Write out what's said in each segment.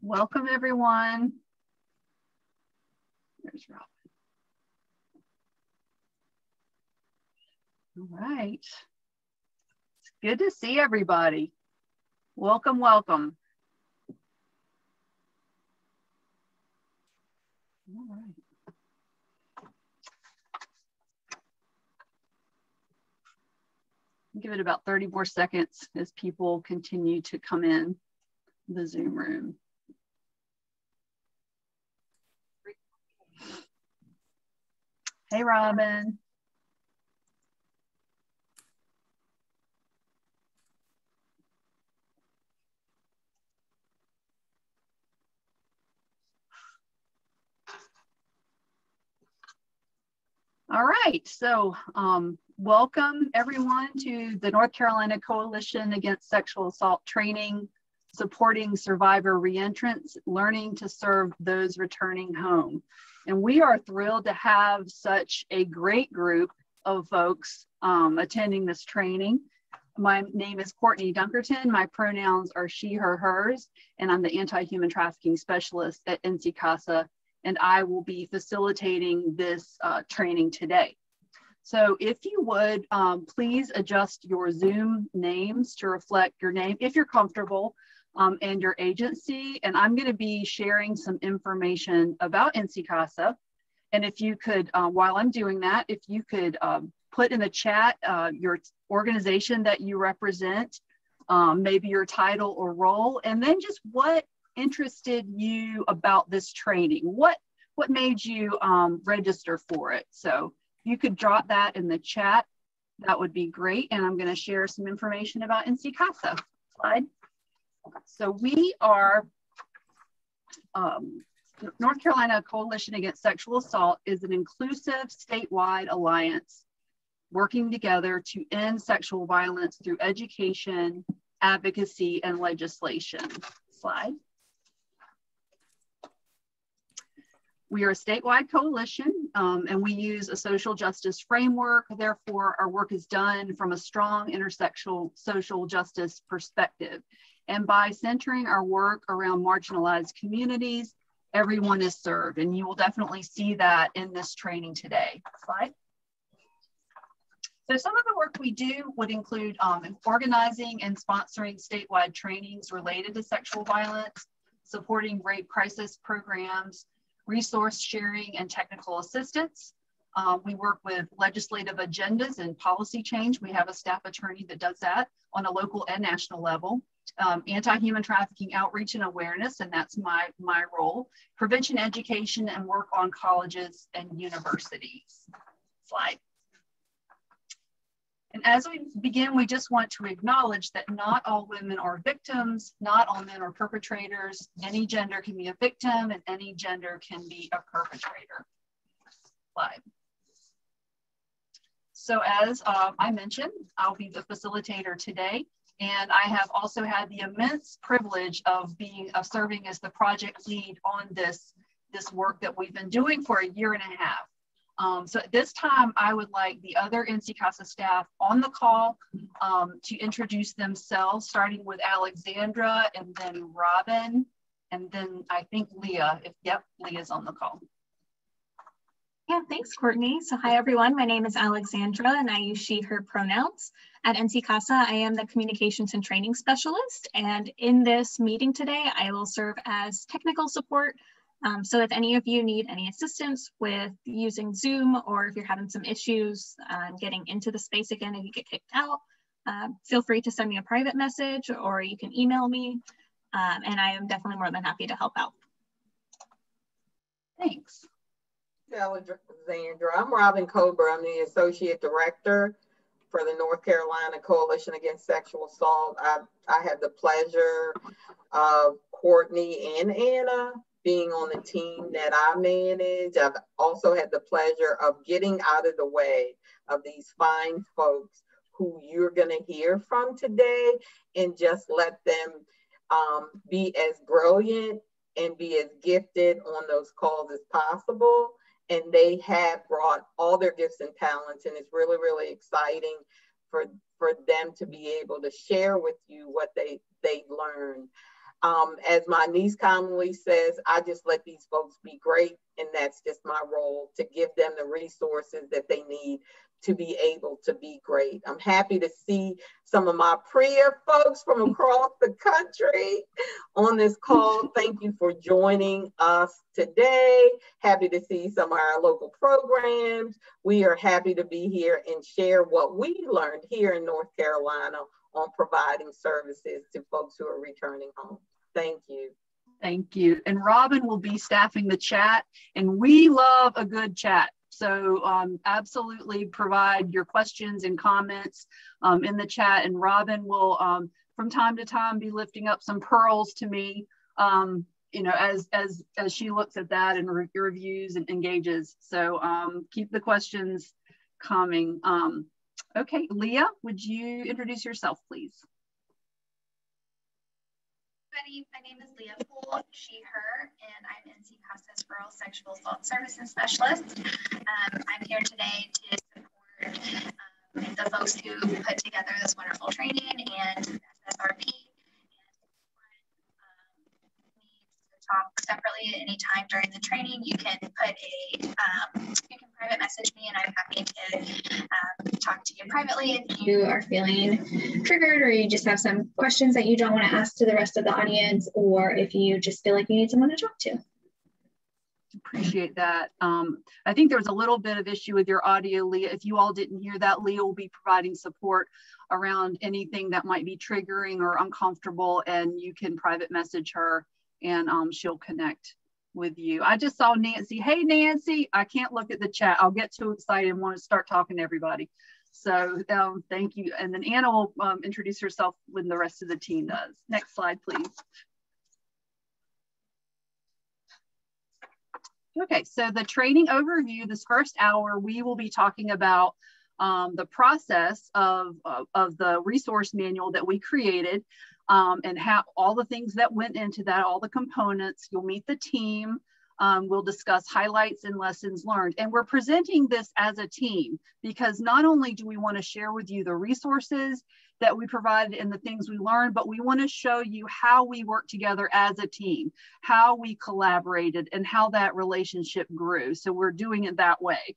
Welcome, everyone. There's Robin. All right. It's good to see everybody. Welcome, welcome. All right. Give it about 30 more seconds as people continue to come in the Zoom room. Hey, Robin. All right, so welcome everyone to the North Carolina Coalition Against Sexual Assault Training, Supporting Survivor Reentrants, Learning to Serve Those Returning Home. And we are thrilled to have such a great group of folks attending this training. My name is Courtney Dunkerton. My pronouns are she, her, hers, and I'm the anti-human trafficking specialist at CASA, and I will be facilitating this training today. So if you would, please adjust your Zoom names to reflect your name, if you're comfortable, and your agency. And I'm going to be sharing some information about CASA. And if you could, while I'm doing that, if you could put in the chat your organization that you represent, maybe your title or role, and then just what interested you about this training? What made you register for it? So you could drop that in the chat. That would be great. And I'm going to share some information about CASA. Slide. So we are, North Carolina Coalition Against Sexual Assault is an inclusive statewide alliance working together to end sexual violence through education, advocacy, and legislation. Slide. We are a statewide coalition, and we use a social justice framework. Therefore, our work is done from a strong intersectional social justice perspective. And by centering our work around marginalized communities, everyone is served. And you will definitely see that in this training today. Slide. So some of the work we do would include organizing and sponsoring statewide trainings related to sexual violence, supporting rape crisis programs, resource sharing and technical assistance. We work with legislative agendas and policy change. We have a staff attorney that does that on a local and national level. Anti-human trafficking outreach and awareness, and that's my role. Prevention education and work on colleges and universities. Slide. And as we begin, we just want to acknowledge that not all women are victims, not all men are perpetrators. Any gender can be a victim and any gender can be a perpetrator. Slide. So as I mentioned, I'll be the facilitator today. And I have also had the immense privilege of serving as the project lead on this work that we've been doing for a year and a half. So at this time, I would like the other CASA staff on the call to introduce themselves, starting with Alexandra and then Robin, and then I think Leah, yep, Leah's on the call. Yeah, thanks, Courtney. So hi, everyone. My name is Alexandra, and I use she, her pronouns. At CASA, I am the Communications and Training Specialist, and in this meeting today, I will serve as technical support. So if any of you need any assistance with using Zoom, or if you're having some issues getting into the space again and you get kicked out, feel free to send me a private message, or you can email me, and I am definitely more than happy to help out. Thanks. Alexandra. I'm Robin Cobra. I'm the Associate Director for the North Carolina Coalition Against Sexual Assault. I had the pleasure of Courtney and Anna being on the team that I manage. I've also had the pleasure of getting out of the way of these fine folks who you're going to hear from today and just let them be as brilliant and be as gifted on those calls as possible. And they have brought all their gifts and talents, and it's really, really exciting for them to be able to share with you what they learned. As my niece commonly says, I just let these folks be great, and that's just my role, to give them the resources that they need to be able to be great. I'm happy to see some of my PREA folks from across the country on this call. Thank you for joining us today. Happy to see some of our local programs. We are happy to be here and share what we learned here in North Carolina on providing services to folks who are returning home. Thank you. Thank you. And Robin will be staffing the chat, and we love a good chat. So absolutely provide your questions and comments in the chat, and Robin will from time to time be lifting up some pearls to me, you know, as she looks at that and reviews and engages. So keep the questions coming. Okay, Leah, would you introduce yourself, please? My name is Leah Poole, she, her, and I'm NC CASA's Rural Sexual Assault Services Specialist. I'm here today to support the folks who put together this wonderful training and SSRP. Talk separately at any time during the training. You can put a you can private message me, and I'm happy to talk to you privately if you are feeling triggered, or you just have some questions that you don't want to ask to the rest of the audience, or if you just feel like you need someone to talk to. Appreciate that. I think there was a little bit of issue with your audio, Leah. If you all didn't hear that, Leah will be providing support around anything that might be triggering or uncomfortable, and you can private message her, and she'll connect with you. I just saw Nancy. Hey, Nancy, I can't look at the chat. I'll get too excited and want to start talking to everybody. So thank you. And then Anna will introduce herself when the rest of the team does. Next slide, please. Okay, so the training overview, this first hour, we will be talking about the process of the resource manual that we created, and how all the things that went into that, all the components. You'll meet the team. We'll discuss highlights and lessons learned. And we're presenting this as a team, because not only do we want to share with you the resources that we provided and the things we learned, but we want to show you how we work together as a team, how we collaborated, and how that relationship grew. So we're doing it that way.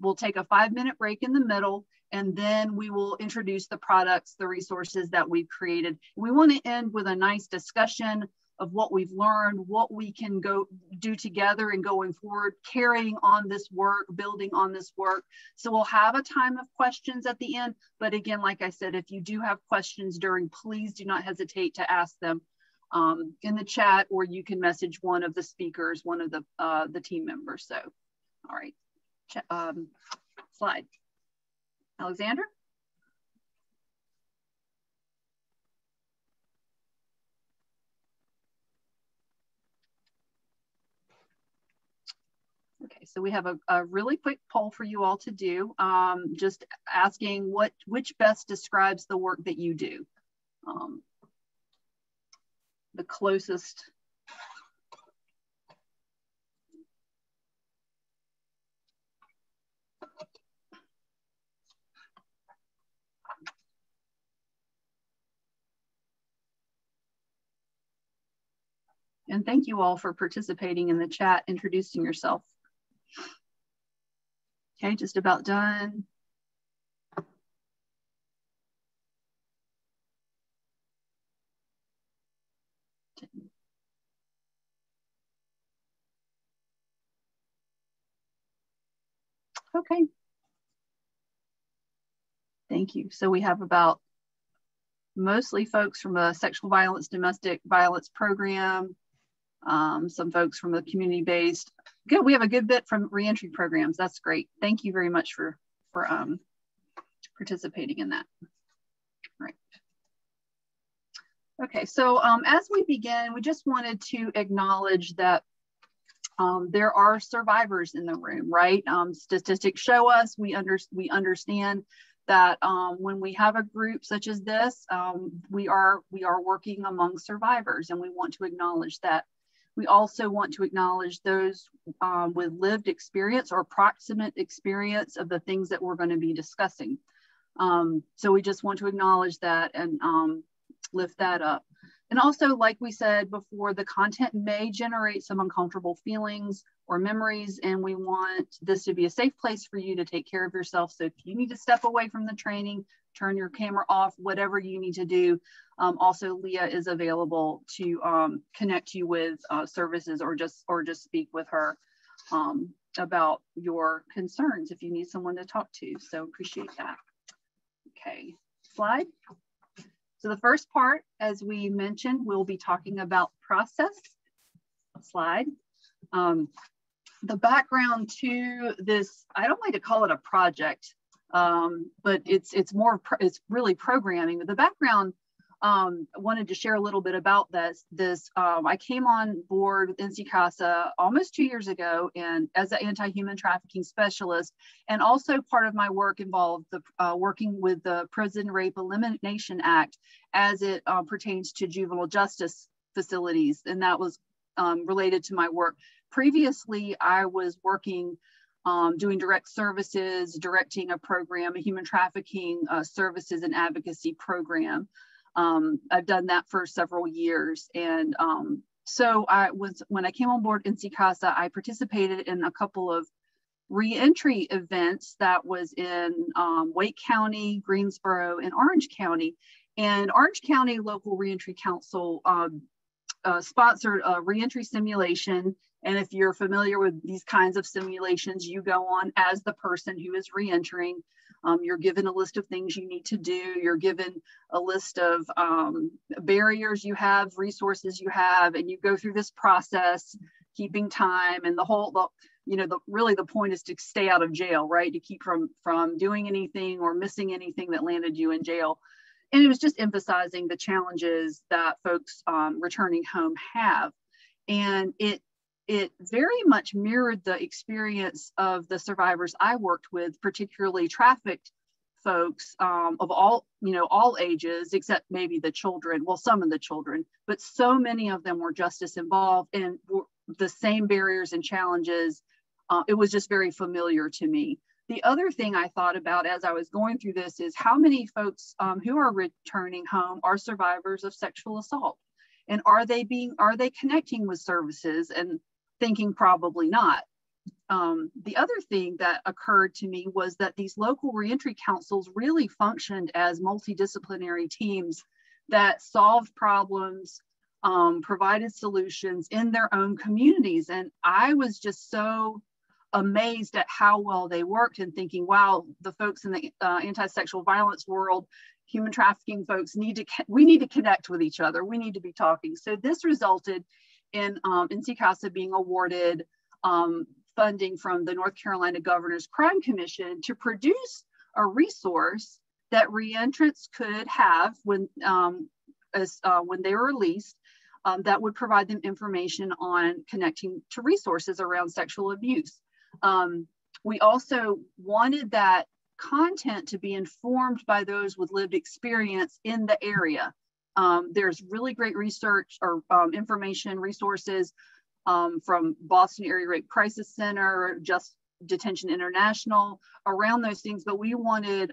We'll take a 5-minute break in the middle, and then we will introduce the products, the resources that we've created. We want to end with a nice discussion of what we've learned, what we can go do together and going forward, carrying on this work, building on this work. So we'll have a time of questions at the end. But again, like I said, if you do have questions during, please do not hesitate to ask them in the chat, or you can message one of the speakers, one of the team members. So, all right, slide. Alexandra? Okay, so we have a really quick poll for you all to do, just asking which best describes the work that you do. The closest. And thank you all for participating in the chat, introducing yourself. Okay, just about done. Okay. Thank you. So we have about mostly folks from a sexual violence, domestic violence program, some folks from the community-based. Good, we have a good bit from reentry programs. That's great. Thank you very much for participating in that. All right. Okay, so as we begin, we just wanted to acknowledge that there are survivors in the room, right? Statistics show us, we understand that when we have a group such as this, we are working among survivors, and we want to acknowledge that. We also want to acknowledge those with lived experience or proximate experience of the things that we're going to be discussing. So we just want to acknowledge that and lift that up. And also, like we said before, the content may generate some uncomfortable feelings or memories, and we want this to be a safe place for you to take care of yourself. So if you need to step away from the training, turn your camera off, whatever you need to do. Also, Leah is available to connect you with services or just speak with her about your concerns if you need someone to talk to. So appreciate that. Okay, slide. So the first part, as we mentioned, we'll be talking about process. Slide. The background to this, I don't like to call it a project, but it's really programming. The background, wanted to share a little bit about this. I came on board with NC CASA almost 2 years ago, and as an anti-human trafficking specialist, and also part of my work involved working with the Prison Rape Elimination Act as it pertains to juvenile justice facilities, and that was related to my work. Previously, I was working doing direct services, directing a program, a human trafficking services and advocacy program. I've done that for several years. And so when I came on board NC CASA, I participated in a couple of reentry events that was in Wake County, Greensboro, and Orange County. And Orange County Local Reentry Council sponsored a reentry simulation. And if you're familiar with these kinds of simulations, you go on as the person who is reentering. You're given a list of things you need to do. You're given a list of barriers you have, resources you have, and you go through this process, keeping time. And really the point is to stay out of jail, right? To keep from doing anything or missing anything that landed you in jail. And it was just emphasizing the challenges that folks returning home have. And it very much mirrored the experience of the survivors I worked with, particularly trafficked folks of all ages, except maybe the children, well, some of the children, but so many of them were just as involved in the same barriers and challenges. It was just very familiar to me. The other thing I thought about as I was going through this is how many folks who are returning home are survivors of sexual assault, and are they connecting with services and thinking probably not. The other thing that occurred to me was that these local reentry councils really functioned as multidisciplinary teams that solved problems, provided solutions in their own communities. And I was just so amazed at how well they worked, and thinking, wow, the folks in the anti-sexual violence world, human trafficking folks, we need to connect with each other. We need to be talking. So this resulted in NC CASA being awarded funding from the North Carolina Governor's Crime Commission to produce a resource that reentrants could have when they were released, that would provide them information on connecting to resources around sexual abuse. We also wanted that content to be informed by those with lived experience in the area. There's really great research or information resources from Boston Area Rape Crisis Center, just Detention International, around those things, but we wanted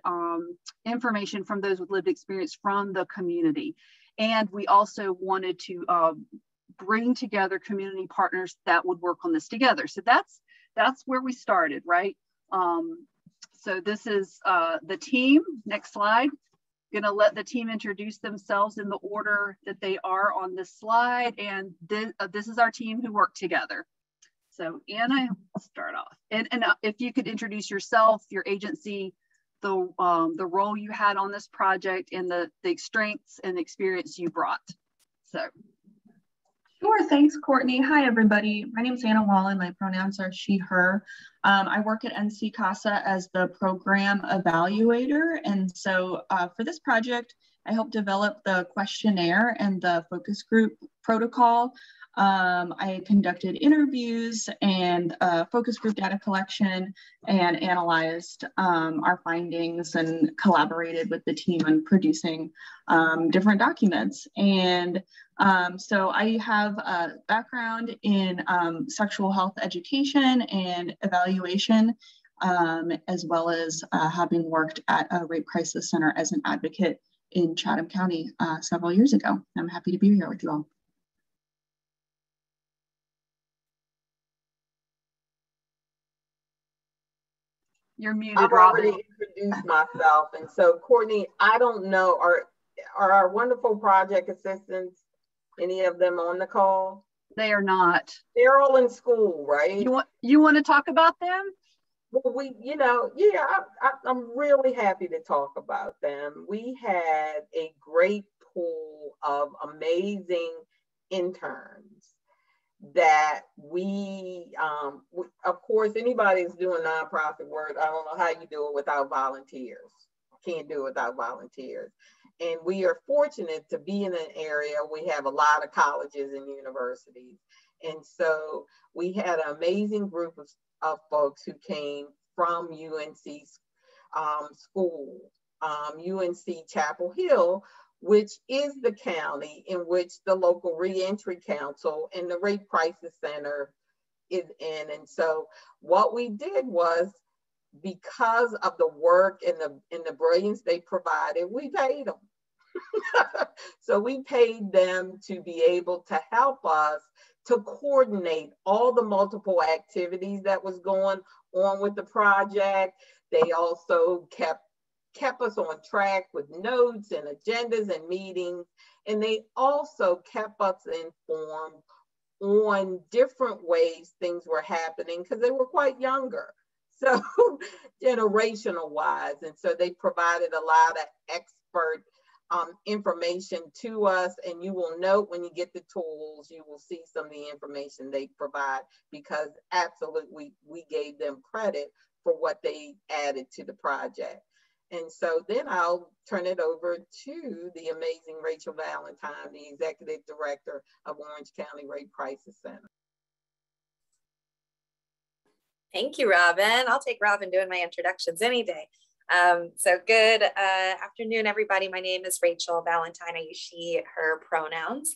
information from those with lived experience from the community. And we also wanted to bring together community partners that would work on this together. So that's where we started, right? So this is the team. Next slide. Gonna let the team introduce themselves in the order that they are on this slide. And this is our team who work together. So Anna, start off. And if you could introduce yourself, your agency, the role you had on this project, and the strengths and experience you brought. So. Sure, thanks, Courtney. Hi, everybody. My name is Anna Wallen. My pronouns are she, her. I work at NC CASA as the program evaluator. And so for this project, I helped develop the questionnaire and the focus group protocol. I conducted interviews and focus group data collection, and analyzed our findings and collaborated with the team on producing different documents. And so I have a background in sexual health education and evaluation, as well as having worked at a rape crisis center as an advocate in Chatham County several years ago. I'm happy to be here with you all. You're muted, I've Robin. already introduced myself, and so Courtney, I don't know, are our wonderful project assistants, any of them on the call? They are not. They're all in school, right? You want to talk about them? Well, I'm really happy to talk about them. We had a great pool of amazing interns that we of course, anybody that's doing nonprofit work, I don't know how you do it without volunteers. Can't do it without volunteers. And we are fortunate to be in an area, we have a lot of colleges and universities. And so we had an amazing group of folks who came from UNC school, UNC Chapel Hill, which is the county in which the local reentry council and the Rape Crisis Center is in. And so what we did was, because of the work and the brilliance they provided, we paid them. So we paid them to be able to help us to coordinate all the multiple activities that was going on with the project. They also kept us on track with notes and agendas and meetings. And they also kept us informed on different ways things were happening, because they were quite younger. So generational wise. And so they provided a lot of expert information to us. And you will note when you get the tools, you will see some of the information they provide, because absolutely we gave them credit for what they added to the project. And so then I'll turn it over to the amazing Rachel Valentine, the Executive Director of Orange County Rape Crisis Center. Thank you, Robin. I'll take Robin doing my introductions any day. So good afternoon, everybody. My name is Rachel Valentine. I use she, her pronouns.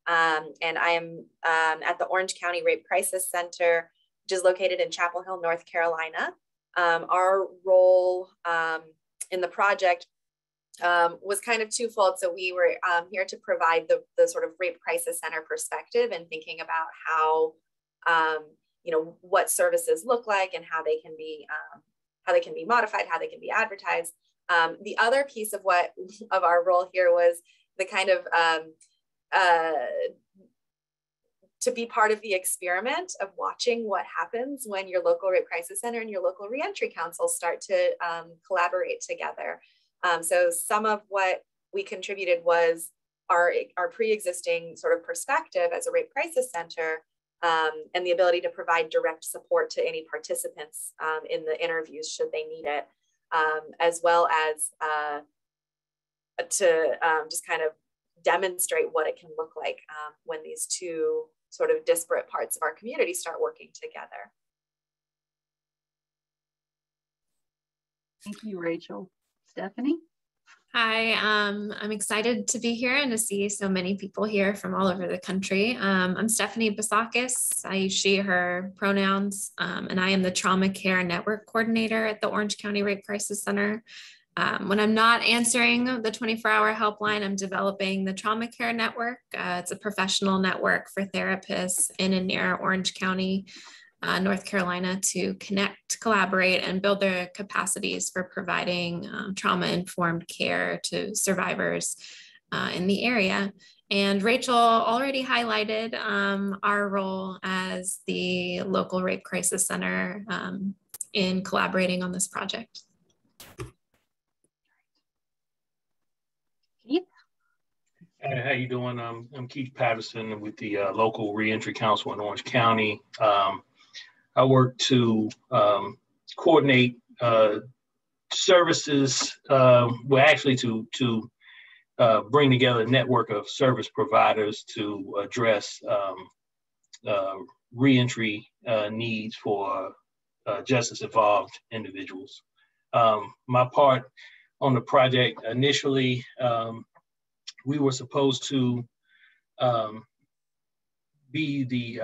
And I am at the Orange County Rape Crisis Center, which is located in Chapel Hill, North Carolina. Our role in the project was kind of twofold. So we were here to provide the sort of Rape Crisis Center perspective and thinking about how, what services look like and how they can be modified, how they can be advertised. The other piece of our role here was the kind of to be part of the experiment of watching what happens when your local rape crisis center and your local reentry council start to collaborate together. So some of what we contributed was our pre-existing sort of perspective as a rape crisis center, and the ability to provide direct support to any participants in the interviews should they need it, as well as to just kind of demonstrate what it can look like when these two sort of disparate parts of our community start working together. Thank you, Rachel. Stephanie? Hi, I'm excited to be here and to see so many people here from all over the country. I'm Stephanie Basakis. I use she, her pronouns, and I am the Trauma Care Network Coordinator at the Orange County Rape Crisis Center. When I'm not answering the 24-hour helpline, I'm developing the Trauma Care Network. It's a professional network for therapists in and near Orange County, North Carolina, to connect, collaborate, and build their capacities for providing trauma-informed care to survivors in the area. And Rachel already highlighted our role as the local Rape Crisis Center in collaborating on this project. How you doing? I'm Keith Patterson with the local Reentry Council in Orange County. I work to coordinate services, to bring together a network of service providers to address reentry needs for justice-involved individuals. My part on the project initially, we were supposed to be the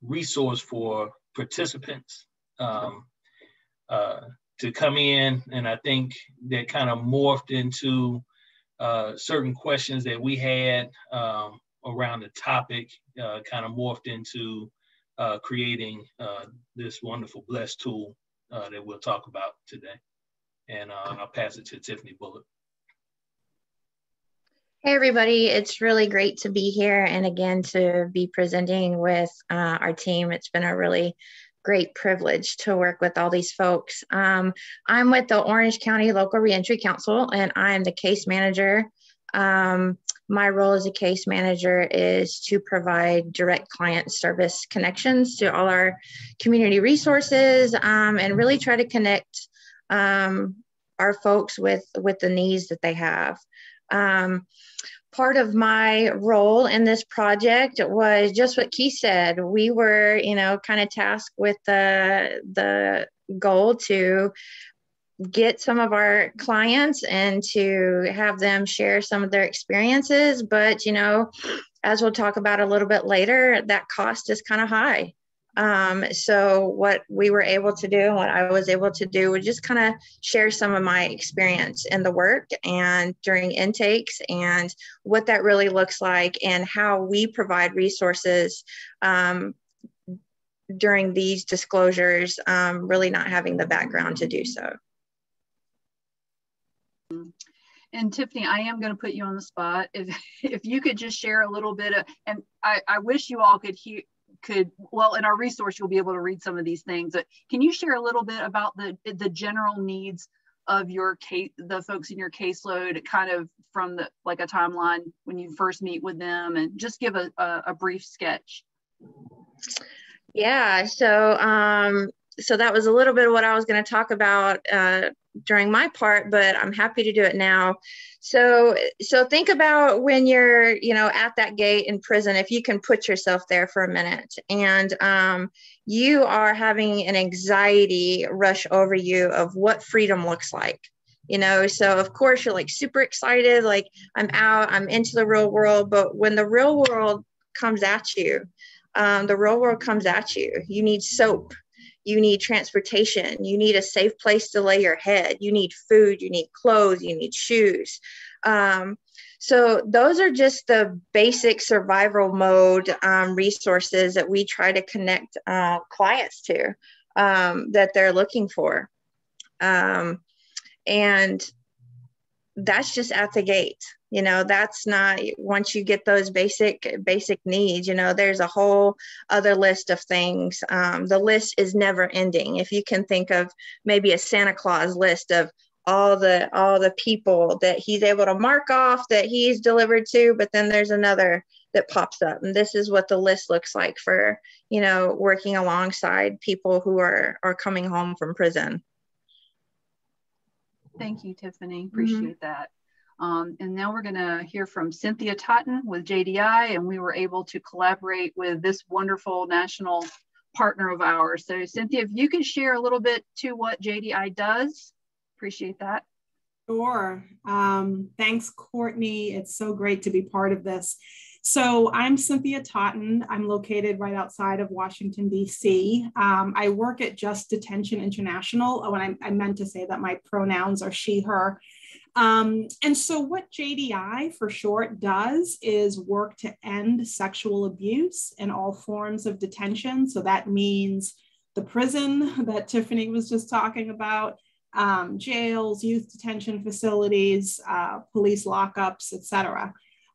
resource for participants to come in, and I think that kind of morphed into certain questions that we had around the topic kind of morphed into creating this wonderful blessed tool that we'll talk about today. And I'll pass it to Tiffany Bullock. Hey everybody, it's really great to be here and again to be presenting with our team. It's been a really great privilege to work with all these folks. I'm with the Orange County Local Reentry Council and I'm the case manager. My role as a case manager is to provide direct client service connections to all our community resources and really try to connect our folks with the needs that they have. Part of my role in this project was just what Keith said. We were, kind of tasked with the goal to get some of our clients and to have them share some of their experiences. But, as we'll talk about a little bit later, that cost is kind of high. So what we were able to do and what I was able to do was just kind of share some of my experience in the work and during intakes and what that really looks like and how we provide resources during these disclosures, really not having the background to do so. And Tiffany, I am going to put you on the spot. If you could just share a little bit of, and I wish you all well, in our resource, you'll be able to read some of these things. But can you share a little bit about the general needs of your case, the folks in your caseload, kind of from like a timeline when you first meet with them, and just give a brief sketch? Yeah. So that was a little bit of what I was going to talk about during my part, but I'm happy to do it now. So think about when you're, at that gate in prison, if you can put yourself there for a minute and you are having an anxiety rush over you of what freedom looks like, so of course you're like super excited, like I'm out, I'm into the real world. But when the real world comes at you, you need soap. You need transportation. You need a safe place to lay your head. You need food. You need clothes. You need shoes. So those are just the basic survival mode resources that we try to connect clients to that they're looking for. And that's just at the gate. That's not, once you get those basic needs, there's a whole other list of things. The list is never ending. If you can think of maybe a Santa Claus list of all the people that he's able to mark off that he's delivered to, but then there's another that pops up. And this is what the list looks like for, working alongside people who are coming home from prison. Thank you, Tiffany. Appreciate that. And now we're going to hear from Cynthia Totten with JDI, and we were able to collaborate with this wonderful national partner of ours. So Cynthia, if you can share a little bit to what JDI does, appreciate that. Sure. Thanks, Courtney. It's so great to be part of this. So I'm Cynthia Totten. I'm located right outside of Washington, D.C. I work at Detention International. When I meant to say that my pronouns are she, her. And so what JDI for short does is work to end sexual abuse in all forms of detention. So that means the prison that Tiffany was just talking about, jails, youth detention facilities, police lockups, etc.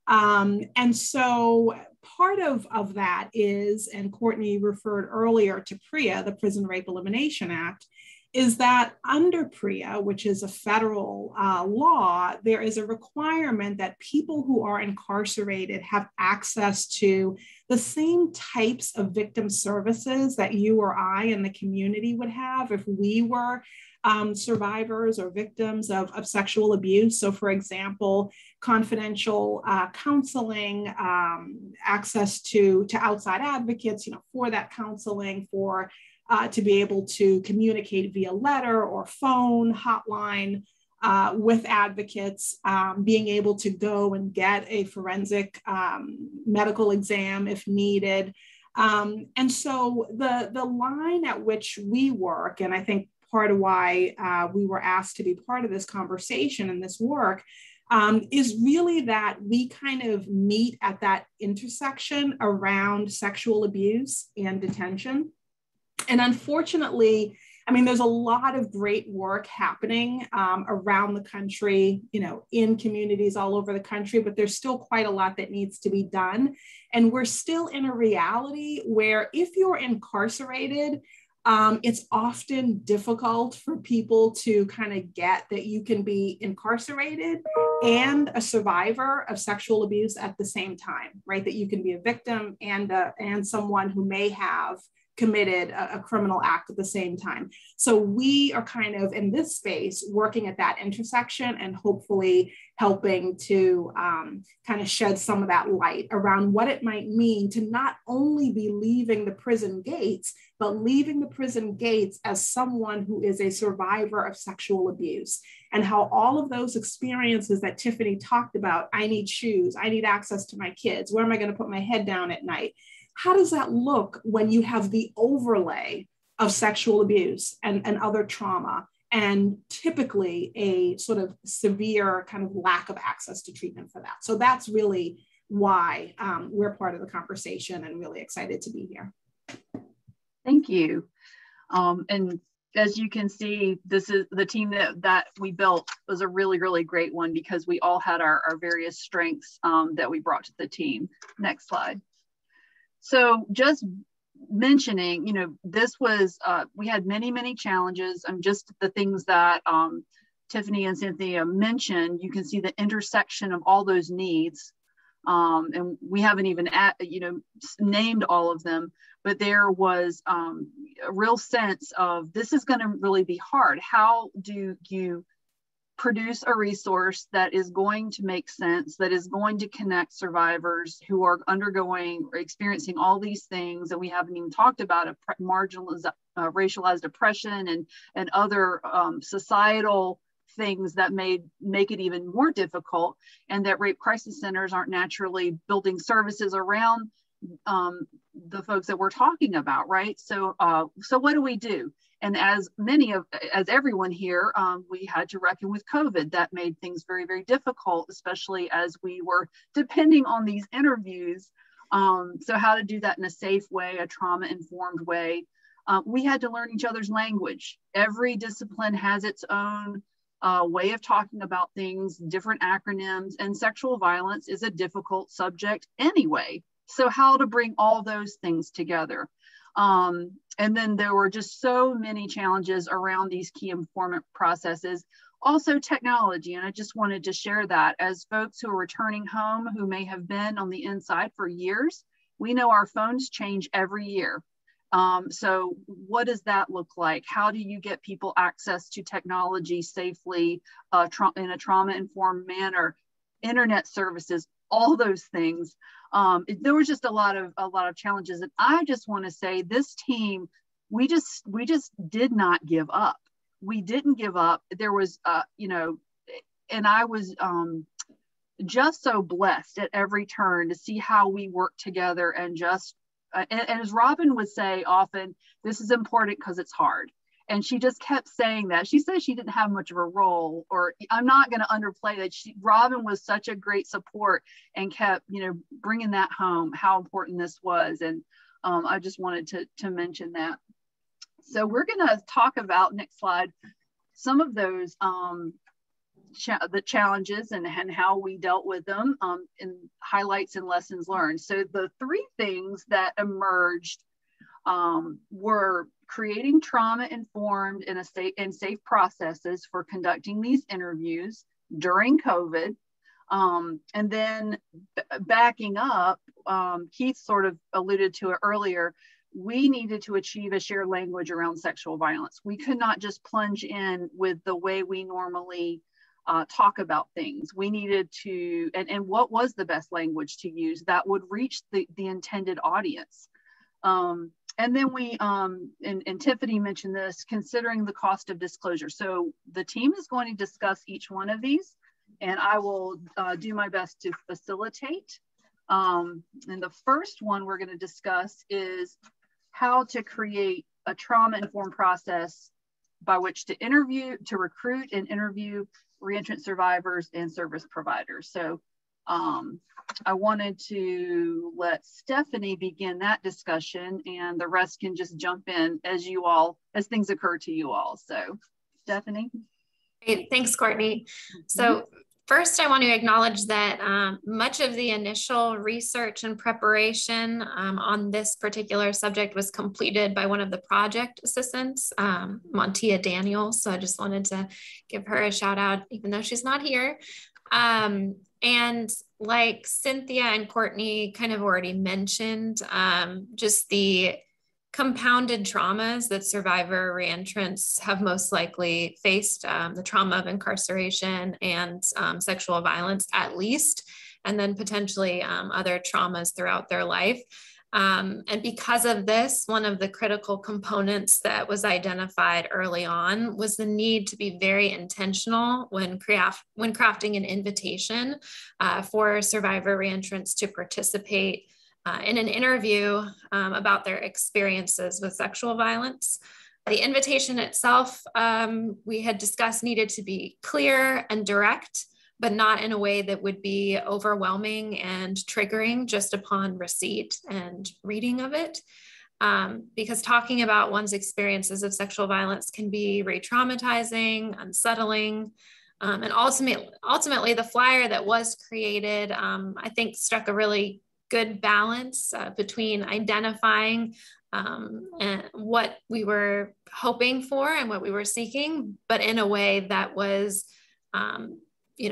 And so part of that is, and Courtney referred earlier to PREA, the Prison Rape Elimination Act, is that under PREA, which is a federal law, there is a requirement that people who are incarcerated have access to the same types of victim services that you or I in the community would have if we were survivors or victims of sexual abuse. So for example, confidential counseling, access to outside advocates, for that counseling, for to be able to communicate via letter or phone, hotline with advocates, being able to go and get a forensic medical exam if needed. And so the line at which we work, and I think part of why we were asked to be part of this conversation and this work, is really that we kind of meet at that intersection around sexual abuse and detention. And unfortunately, I mean, there's a lot of great work happening around the country, you know, in communities all over the country, but there's still quite a lot that needs to be done. And we're still in a reality where if you're incarcerated, it's often difficult for people to kind of get that you can be incarcerated and a survivor of sexual abuse at the same time, right? That you can be a victim and someone who may have committed a criminal act at the same time. So we are kind of in this space working at that intersection and hopefully helping to kind of shed some of that light around what it might mean to not only be leaving the prison gates, but leaving the prison gates as someone who is a survivor of sexual abuse, and how all of those experiences that Tiffany talked about, I need shoes, I need access to my kids, where am I going to put my head down at night? How does that look when you have the overlay of sexual abuse and other trauma, and typically a sort of severe kind of lack of access to treatment for that? So that's really why we're part of the conversation and really excited to be here. Thank you. And as you can see, this is the team that we built was a really, really great one because we all had our various strengths that we brought to the team. Next slide. So just mentioning, you know, this was, we had many, many challenges, and just the things that Tiffany and Cynthia mentioned, you can see the intersection of all those needs. And we haven't even, named all of them, but there was a real sense of this is going to really be hard. How do you produce a resource that is going to make sense, that is going to connect survivors who are undergoing or experiencing all these things that we haven't even talked about, marginalized, racialized oppression and other societal things that make it even more difficult, and that rape crisis centers aren't naturally building services around the folks that we're talking about, right? So what do we do? And as everyone here, we had to reckon with COVID. That made things very, very difficult, especially as we were depending on these interviews. So how to do that in a safe way, a trauma-informed way. We had to learn each other's language. Every discipline has its own way of talking about things, different acronyms, and sexual violence is a difficult subject anyway. So how to bring all those things together. And then there were just so many challenges around these key informant processes. Also technology, and I just wanted to share that as folks who are returning home who may have been on the inside for years, we know our phones change every year. So what does that look like? How do you get people access to technology safely in a trauma-informed manner? Internet services, all those things. There was just a lot of challenges, and I just want to say this team, we just did not give up. We didn't give up. There was, and I was just so blessed at every turn to see how we work together and just. And as Robin would say often, this is important because it's hard. And she just kept saying that. She said she didn't have much of a role, or I'm not going to underplay that. Robin was such a great support and kept, bringing that home, how important this was. And I just wanted to mention that. So we're going to talk about, next slide, some of those the challenges and how we dealt with them in highlights and lessons learned. So the three things that emerged were creating trauma-informed and safe processes for conducting these interviews during COVID. And then backing up, Keith sort of alluded to it earlier, we needed to achieve a shared language around sexual violence. We could not just plunge in with the way we normally talk about things. We needed to, and what was the best language to use that would reach the intended audience. And then we, and Tiffany mentioned this, considering the cost of disclosure. So the team is going to discuss each one of these, and I will do my best to facilitate. And the first one we're going to discuss is how to create a trauma-informed process by which to recruit and interview reentrant survivors and service providers. So I wanted to let Stephanie begin that discussion, and the rest can just jump in as things occur to you all. So Stephanie. Great. Thanks, Courtney. So first, I want to acknowledge that much of the initial research and preparation on this particular subject was completed by one of the project assistants, Montia Daniels. So I just wanted to give her a shout out, even though she's not here. And like Cynthia and Courtney kind of already mentioned, just the compounded traumas that survivor reentrants have most likely faced, the trauma of incarceration and sexual violence at least, and then potentially other traumas throughout their life. And because of this, one of the critical components that was identified early on was the need to be very intentional when crafting an invitation for survivor reentrants to participate in an interview about their experiences with sexual violence. The invitation itself, we had discussed, needed to be clear and direct, but not in a way that would be overwhelming and triggering just upon receipt and reading of it. Because talking about one's experiences of sexual violence can be re-traumatizing, unsettling, and ultimately the flyer that was created, I think struck a really good balance between identifying what we were hoping for and what we were seeking, but in a way that was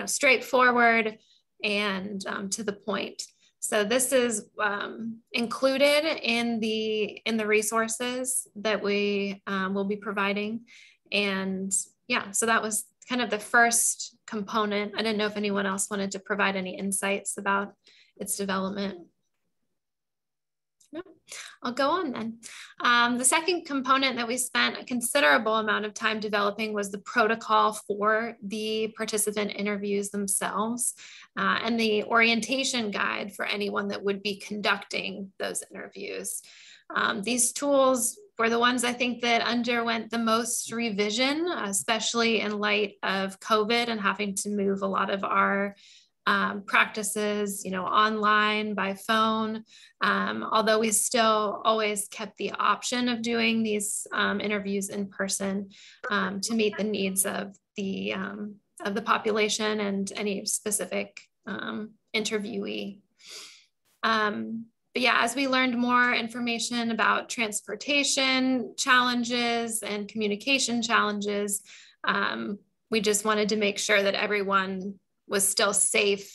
straightforward and to the point. So this is included in the resources that we will be providing. And yeah, so that was kind of the first component. I didn't know if anyone else wanted to provide any insights about its development. No, I'll go on then. The second component that we spent a considerable amount of time developing was the protocol for the participant interviews themselves and the orientation guide for anyone that would be conducting those interviews. These tools were the ones I think that underwent the most revision, especially in light of COVID and having to move a lot of our practices, online, by phone, although we still always kept the option of doing these interviews in person to meet the needs of the population and any specific interviewee. But yeah, as we learned more information about transportation challenges and communication challenges, we just wanted to make sure that everyone was still safe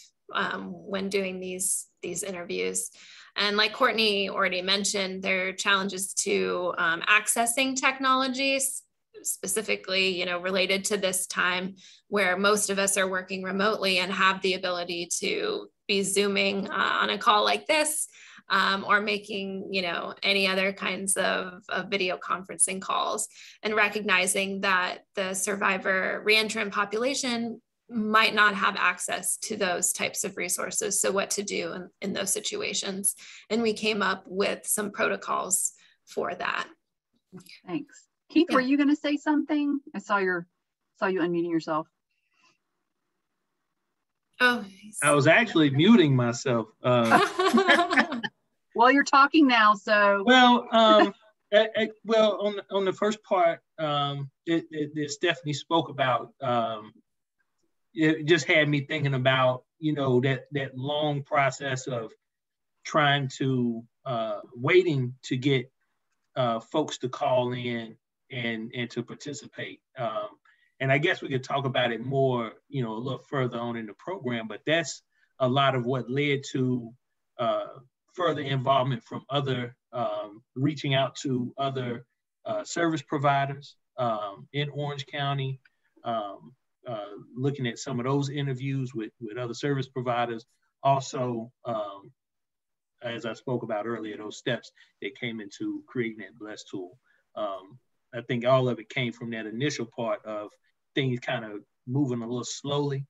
when doing these interviews. And like Courtney already mentioned, there are challenges to accessing technologies, specifically, related to this time where most of us are working remotely and have the ability to be Zooming on a call like this, or making, any other kinds of video conferencing calls, and recognizing that the survivor reentrant population might not have access to those types of resources. So what to do in those situations. And we came up with some protocols for that. Thanks. Keith, were you going to say something? I saw you unmuting yourself. Oh, I was actually muting myself. Well, you're talking now, so. Well, on the first part, that Stephanie spoke about, it just had me thinking about, that long process of trying to, waiting to get folks to call in and to participate. And I guess we could talk about it more, a little further on in the program, but that's a lot of what led to further involvement from other, reaching out to other service providers in Orange County, looking at some of those interviews with other service providers. Also, as I spoke about earlier, those steps that came into creating that BLESS tool. I think all of it came from that initial part of things kind of moving a little slowly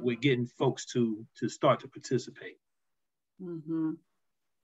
with getting folks to start to participate.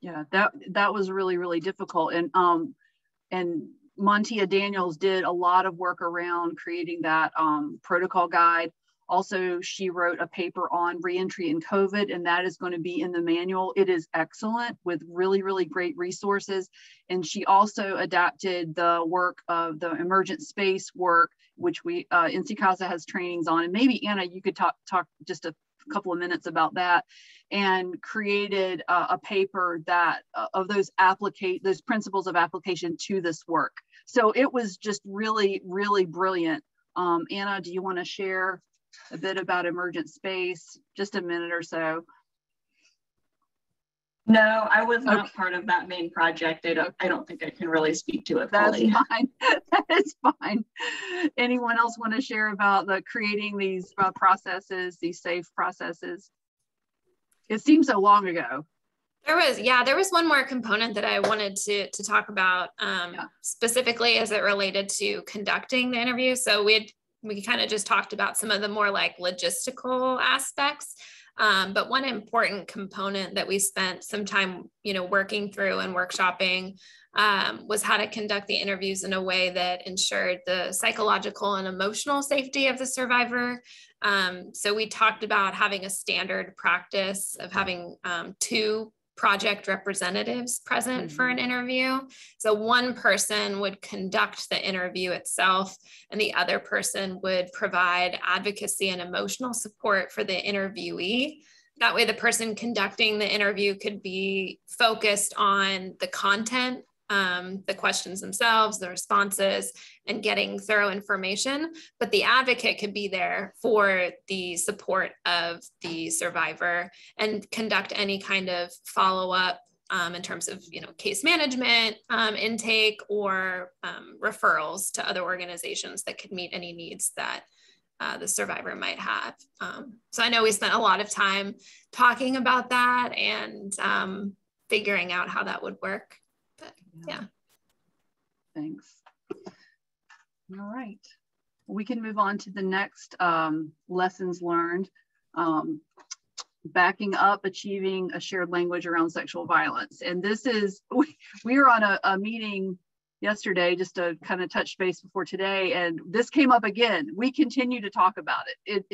Yeah, that was really, really difficult. And Montia Daniels did a lot of work around creating that protocol guide. Also, she wrote a paper on reentry in COVID, and that is going to be in the manual. It is excellent with really, really great resources. And she also adapted the work of the Emergent Space work, which we NC CASA has trainings on. And maybe Anna, you could talk just a couple of minutes about that, and created a paper that of those principles of application to this work. So it was just really, really brilliant. Anna, do you want to share a bit about Emergent Space? Just a minute or so. No, I was not part of that main project. I don't think I can really speak to it fully. That's fine. That is fine. Anyone else want to share about creating these processes, these safe processes? It seems so long ago. There was one more component that I wanted to talk about, specifically as it related to conducting the interview. So we kind of just talked about some of the more like logistical aspects. But one important component that we spent some time, working through and workshopping was how to conduct the interviews in a way that ensured the psychological and emotional safety of the survivor. So we talked about having a standard practice of having 2 project representatives present for an interview. So one person would conduct the interview itself, and the other person would provide advocacy and emotional support for the interviewee. That way the person conducting the interview could be focused on the content, the questions themselves, the responses, and getting thorough information. But the advocate could be there for the support of the survivor and conduct any kind of follow-up in terms of case management, intake, or referrals to other organizations that could meet any needs that the survivor might have. So I know we spent a lot of time talking about that and figuring out how that would work. But yeah. Thanks. All right. We can move on to the next lessons learned. Backing up, achieving a shared language around sexual violence. And this is, we were on a meeting yesterday, just to kind of touch base before today, and this came up again. We continue to talk about it.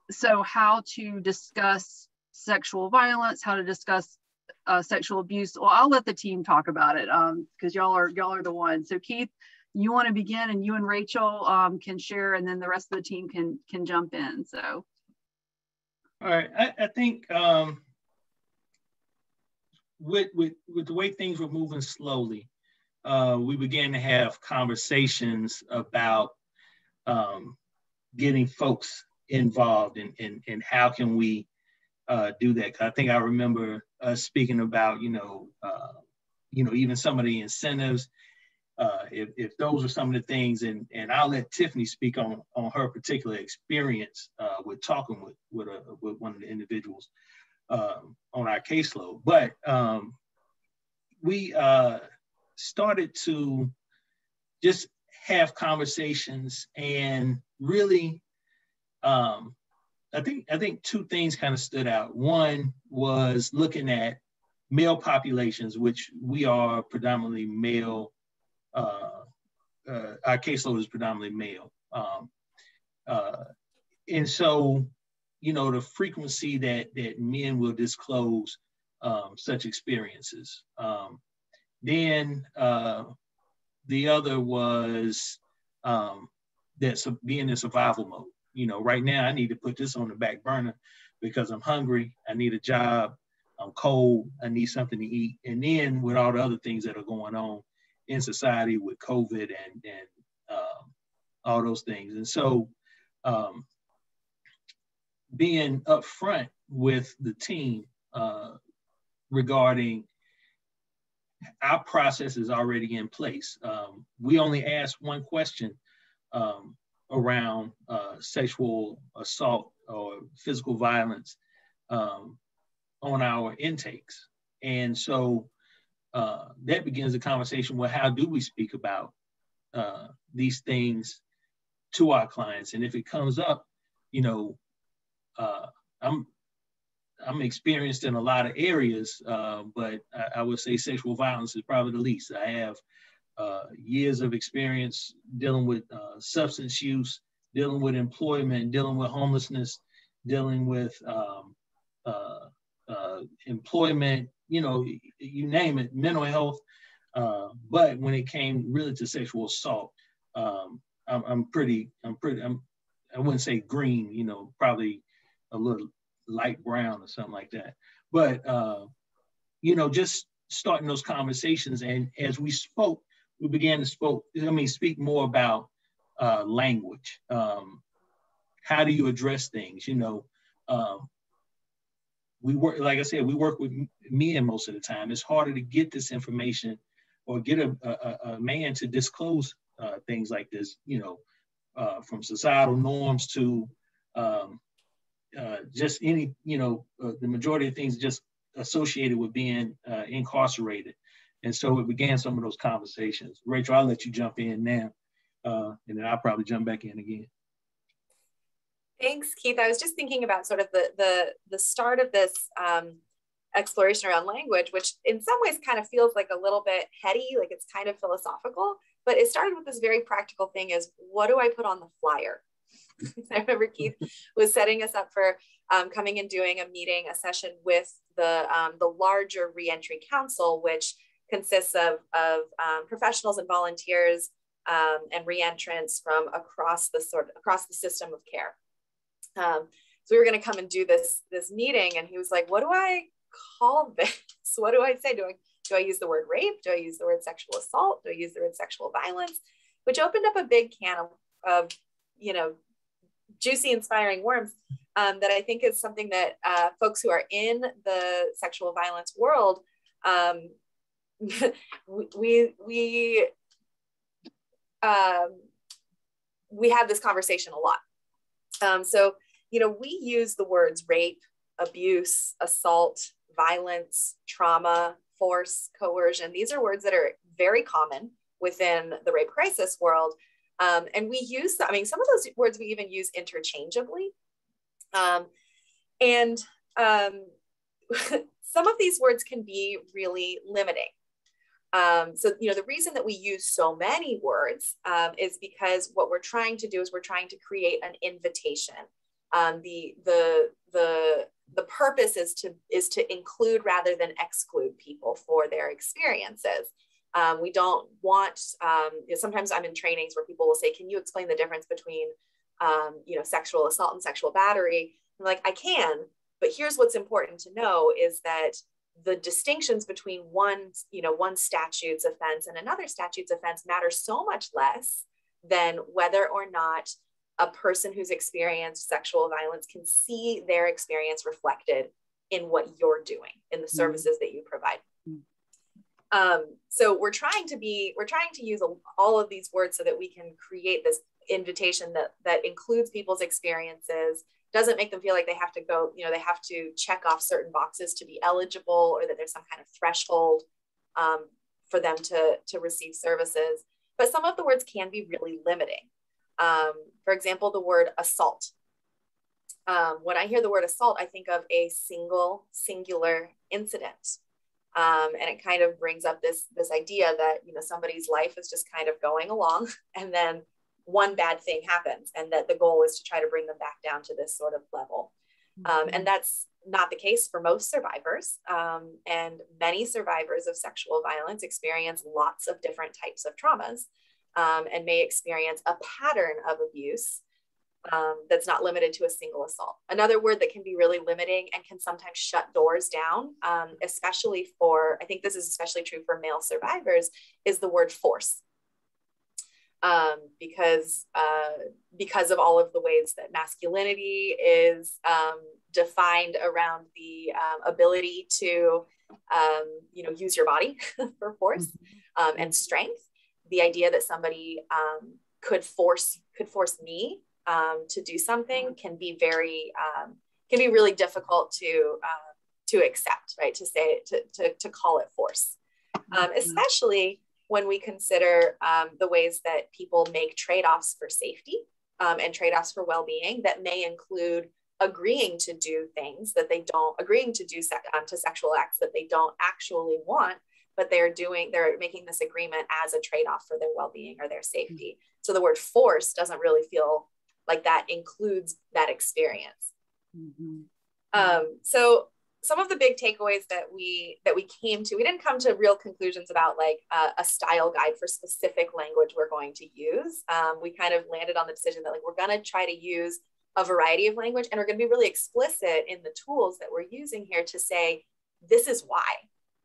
So how to discuss sexual violence, how to discuss sexual abuse. Well, I'll let the team talk about it because y'all are the ones. So Keith, you want to begin, and you and Rachel can share, and then the rest of the team can jump in. So. All right, I think with the way things were moving slowly, we began to have conversations about getting folks involved and how can we do that. 'Cause I think I remember us speaking about, even some of the incentives, if those are some of the things, and I'll let Tiffany speak on her particular experience with talking with one of the individuals on our caseload. But we started to just have conversations, and really, I think 2 things kind of stood out. One was looking at male populations, which we are predominantly male. Our caseload is predominantly male. And so, the frequency that men will disclose such experiences. Then the other was that's being in survival mode. Right now I need to put this on the back burner because I'm hungry, I need a job, I'm cold, I need something to eat. And then with all the other things that are going on in society with COVID and all those things. And so being upfront with the team regarding our process is already in place. We only asked one question around sexual assault or physical violence on our intakes. And so that begins the conversation, well, how do we speak about these things to our clients? And if it comes up, I'm experienced in a lot of areas, but I would say sexual violence is probably the least. I have years of experience dealing with substance use dealing with employment, dealing with homelessness, dealing with employment, you know, you name it, mental health. But when it came really to sexual assault, I wouldn't say green, you know, probably a little light brown or something like that. But, you know, just starting those conversations. And as we spoke, we began to speak more about language. How do you address things? You know, we work, like I said, we work with men most of the time. It's harder to get this information or get a man to disclose things like this, you know, from societal norms to just any, you know, the majority of things just associated with being incarcerated. And so it began some of those conversations. Rachel, I'll let you jump in now, and then I'll probably jump back in again. Thanks, Keith. I was just thinking about sort of the start of this exploration around language, which in some ways kind of feels like a little bit heady, like it's kind of philosophical, but it started with this very practical thing is, what do I put on the flyer? I remember Keith was setting us up for coming and doing a session with the larger Reentry Council, which consists of professionals and volunteers and reentrants from across the system of care. So we were going to come and do this meeting, and he was like, "What do I call this? What do I say? Do I use the word rape? Do I use the word sexual assault? Do I use the word sexual violence?" Which opened up a big can of you know, juicy, inspiring worms that I think is something that folks who are in the sexual violence world, we have this conversation a lot. So, you know, we use the words rape, abuse, assault, violence, trauma, force, coercion. These are words that are very common within the rape crisis world. And we use, I mean, some of those words we even use interchangeably. And some of these words can be really limiting. So, you know, the reason that we use so many words is because what we're trying to do is we're trying to create an invitation. The purpose is to include rather than exclude people for their experiences. We don't want, you know, sometimes I'm in trainings where people will say, "Can you explain the difference between, you know, sexual assault and sexual battery?" I'm like, I can, but here's what's important to know is that the distinctions between one statute's offense and another statute's offense matter so much less than whether or not a person who's experienced sexual violence can see their experience reflected in what you're doing, in the services that you provide. So we're trying to use all of these words so that we can create this invitation that includes people's experiences, doesn't make them feel like they have to go, you know, they have to check off certain boxes to be eligible, or that there's some kind of threshold for them to receive services. But some of the words can be really limiting. For example, the word assault. When I hear the word assault, I think of a singular incident. And it kind of brings up this idea that, you know, somebody's life is just kind of going along, and then one bad thing happens, and that the goal is to try to bring them back down to this sort of level. And that's not the case for most survivors. And many survivors of sexual violence experience lots of different types of traumas, and may experience a pattern of abuse that's not limited to a single assault. Another word that can be really limiting and can sometimes shut doors down, especially for, I think this is especially true for male survivors, is the word force. Because of all of the ways that masculinity is defined around the ability to, you know, use your body for force and strength. The idea that somebody could force me to do something can be really difficult to accept, right? To say to call it force, especially when we consider the ways that people make trade-offs for safety and trade-offs for well-being that may include agreeing to do things that they don't, agreeing to do to sexual acts that they don't actually want, but they're making this agreement as a trade-off for their well-being or their safety. So the word force doesn't really feel like that includes that experience. Mm-hmm. So some of the big takeaways that we came to, we didn't come to real conclusions about like a style guide for specific language we're going to use. We kind of landed on the decision that like we're going to try to use a variety of language, and we're going to be really explicit in the tools that we're using here to say this is why,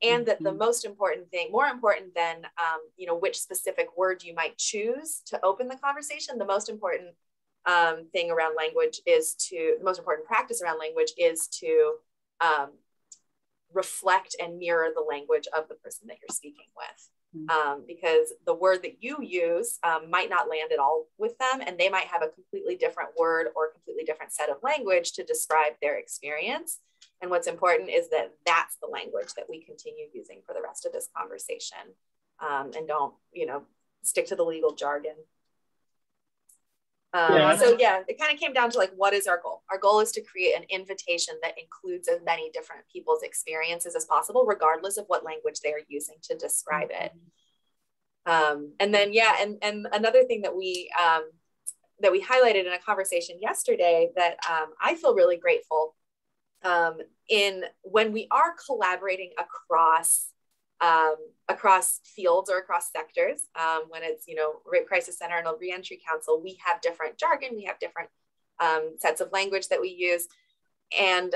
and that the most important thing, more important than you know, which specific word you might choose to open the conversation, the most important thing around language is to, the most important practice around language is to reflect and mirror the language of the person that you're speaking with. Because the word that you use might not land at all with them, and they might have a completely different word or completely different set of language to describe their experience. And what's important is that that's the language that we continue using for the rest of this conversation, and don't, you know, stick to the legal jargon. So yeah, it kind of came down to like, what is our goal? Our goal is to create an invitation that includes as many different people's experiences as possible, regardless of what language they are using to describe it. And then, yeah, and another thing that we highlighted in a conversation yesterday that I feel really grateful in when we are collaborating across fields or across sectors, when it's, you know, Rape Crisis Center and a Reentry Council, we have different jargon, we have different sets of language that we use, and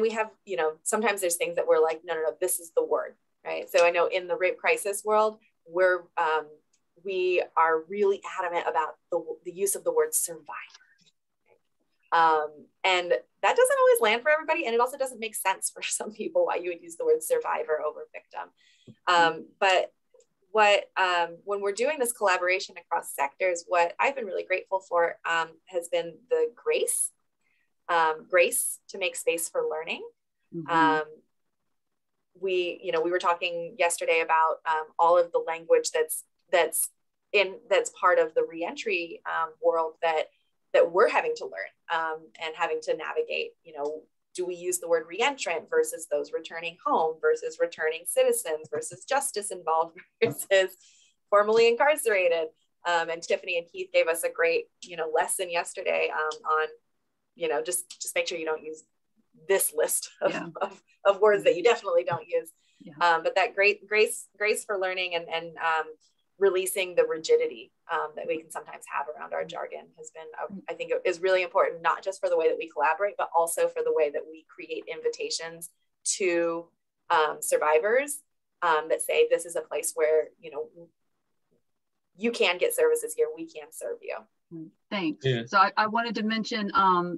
we have, you know, sometimes there's things that we're like, no, this is the word, right? So I know in the rape crisis world, we are really adamant about the use of the word survivor. And that doesn't always land for everybody. And it also doesn't make sense for some people why you would use the word survivor over victim. But when we're doing this collaboration across sectors, what I've been really grateful for has been the grace to make space for learning. We were talking yesterday about all of the language that's part of the reentry world that we're having to learn and having to navigate. You know, do we use the word reentrant versus those returning home versus returning citizens versus justice involved versus formerly incarcerated? And Tiffany and Keith gave us a great, you know, lesson yesterday on, you know, just make sure you don't use this list of words that you definitely don't use. But that grace for learning and releasing the rigidity that we can sometimes have around our jargon has been, I think it is really important, not just for the way that we collaborate, but also for the way that we create invitations to survivors that say, this is a place where, you know, you can get services here, we can serve you. Thanks. Yeah. So I wanted to mention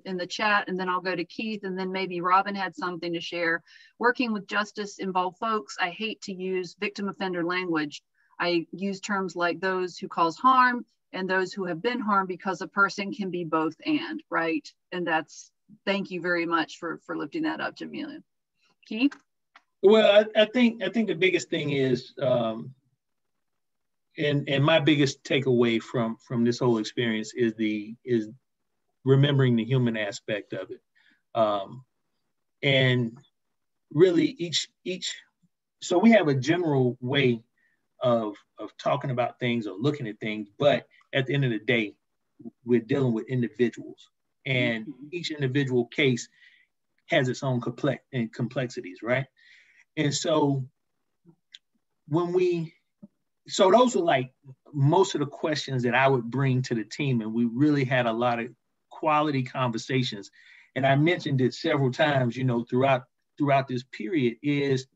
in the chat, and then I'll go to Keith, and then maybe Robin had something to share. Working with justice involved folks, I hate to use victim offender language. I use terms like those who cause harm and those who have been harmed, because a person can be both and, right? And that's, thank you very much for lifting that up, Jamelia. Keith? Well, I think the biggest thing is, and my biggest takeaway from this whole experience is remembering the human aspect of it. And really so we have a general way of talking about things or looking at things, but at the end of the day, we're dealing with individuals, and each individual case has its own complexities, right? And so so those are like most of the questions that I would bring to the team, and we really had a lot of quality conversations. And I mentioned it several times, you know, throughout this period is,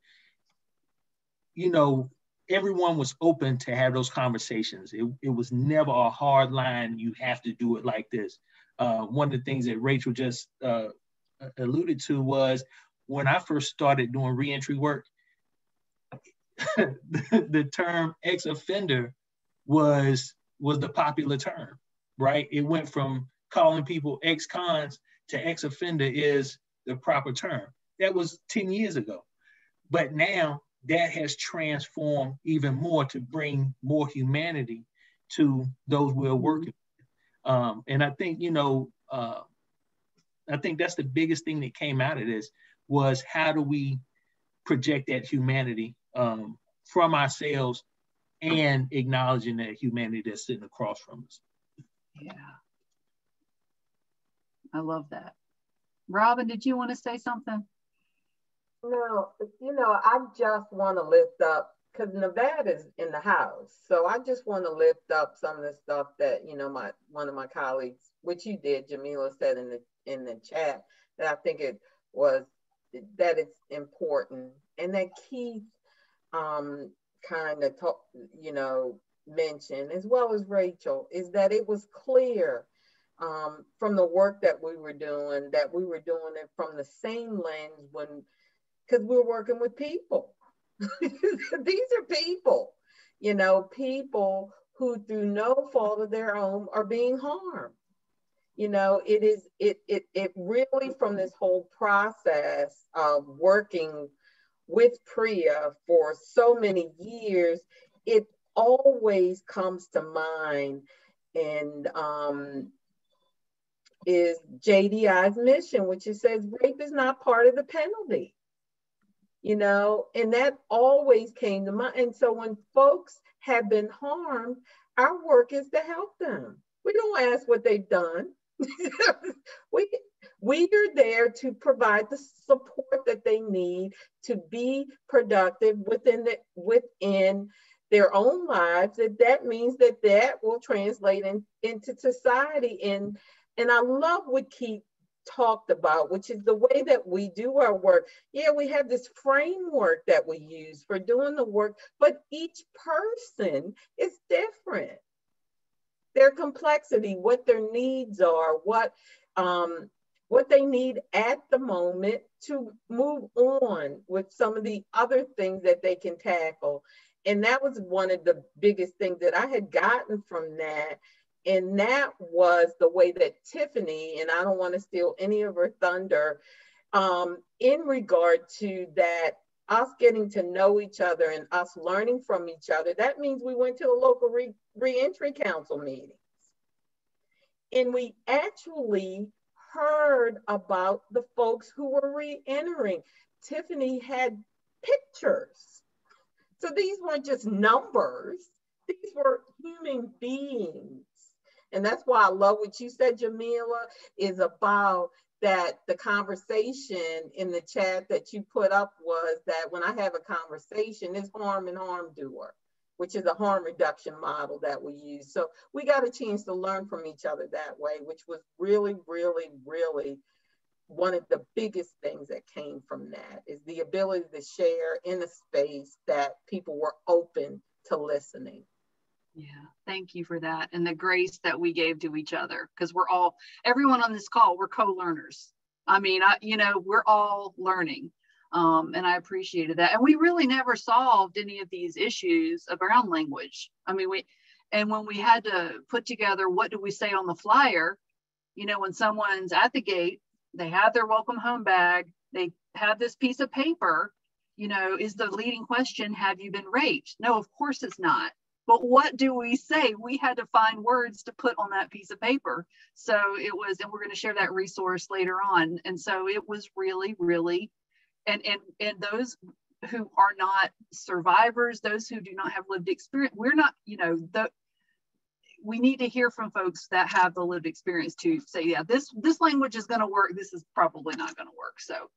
you know, everyone was open to have those conversations. It was never a hard line, you have to do it like this. One of the things that Rachel just alluded to was when I first started doing reentry work, the term ex-offender was the popular term, right? It went from calling people ex-cons to ex-offender is the proper term. That was 10 years ago. But now that has transformed even more to bring more humanity to those we're working with. And I think, you know, I think that's the biggest thing that came out of this was how do we project that humanity from ourselves and acknowledging that humanity that's sitting across from us. Yeah. I love that. Robin, did you want to say something? No, I just want to lift up, because Nevada's in the house. So I just want to lift up some of the stuff that, one of my colleagues, which you did, Jamila, said in the chat, that I think that it's important. And that Keith kind of mentioned, as well as Rachel, is that it was clear from the work that we were doing it from the same lens because we're working with people. These are people, people who through no fault of their own are being harmed. It really, from this whole process of working with PREA for so many years, it always comes to mind and is JDI's mission, which it says rape is not part of the penalty. And that always came to mind. And so when folks have been harmed, our work is to help them. We don't ask what they've done. We are there to provide the support that they need to be productive within their own lives. That means that will translate into society. And I love what Keith talked about, which is the way that we do our work. Yeah, we have this framework that we use for doing the work, but each person is different. Their complexity, what their needs are, what they need at the moment to move on with some of the other things that they can tackle. And that was one of the biggest things that I had gotten from that. And that was the way that Tiffany, and I don't want to steal any of her thunder, in regard to that, us getting to know each other and us learning from each other. That means we went to a local reentry council meetings. And we actually heard about the folks who were reentering. Tiffany had pictures. So these weren't just numbers. These were human beings. And that's why I love what you said, Jamila, is about that the conversation in the chat that you put up was that when I have a conversation, it's harm and harm doer, which is a harm reduction model that we use. So we got a chance to learn from each other that way, which was really, really, really one of the biggest things that came from that, is the ability to share in a space that people were open to listening. Yeah, thank you for that. And the grace that we gave to each other, because everyone on this call, we're co-learners. I mean, we're all learning. And I appreciated that. And we really never solved any of these issues around language. I mean, when we had to put together, what do we say on the flyer, when someone's at the gate, they have their welcome home bag, they have this piece of paper, is the leading question, have you been raped? No, of course it's not. But what do we say? We had to find words to put on that piece of paper. So it was, and we're going to share that resource later on. And so it was really, really, and those who are not survivors, those who do not have lived experience, we're not, we need to hear from folks that have the lived experience to say, yeah, this language is going to work. This is probably not going to work. So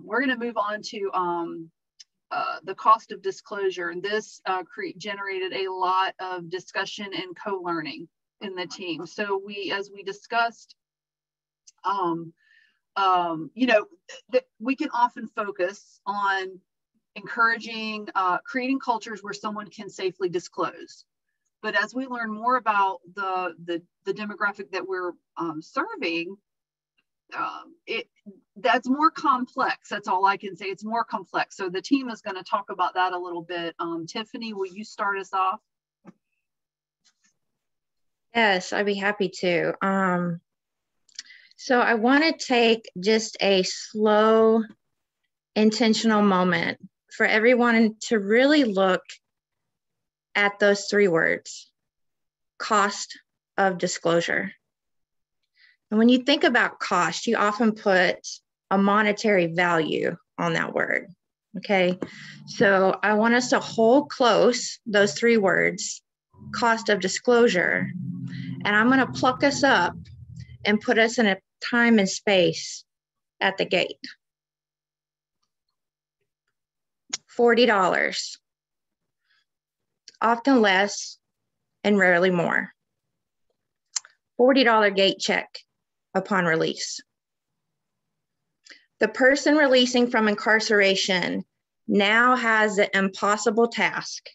we're going to move on to the cost of disclosure. And this generated a lot of discussion and co-learning in the team. So as we discussed, we can often focus on encouraging, creating cultures where someone can safely disclose. But as we learn more about the demographic that we're serving, that's more complex. That's all I can say. It's more complex. So the team is going to talk about that a little bit. Tiffany, will you start us off? Yes, I'd be happy to. So I want to take just a slow, intentional moment for everyone to really look at those three words: cost of disclosure. And when you think about cost, you often put a monetary value on that word, okay? So I want us to hold close those three words, cost of disclosure, and I'm gonna pluck us up and put us in a time and space at the gate. $40, often less and rarely more. $40 gate check upon release. The person releasing from incarceration now has the impossible task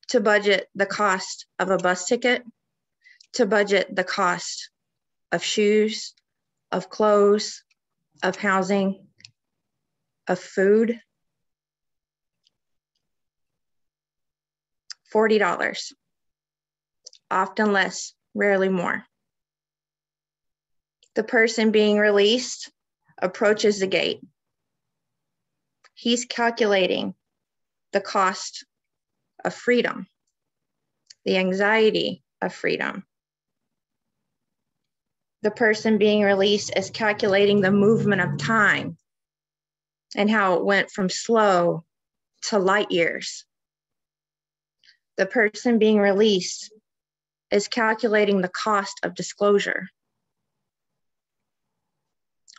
to budget the cost of a bus ticket, to budget the cost of shoes, of clothes, of housing, of food. $40, often less, rarely more. The person being released approaches the gate. He's calculating the cost of freedom, the anxiety of freedom. The person being released is calculating the movement of time and how it went from slow to light years. The person being released is calculating the cost of disclosure.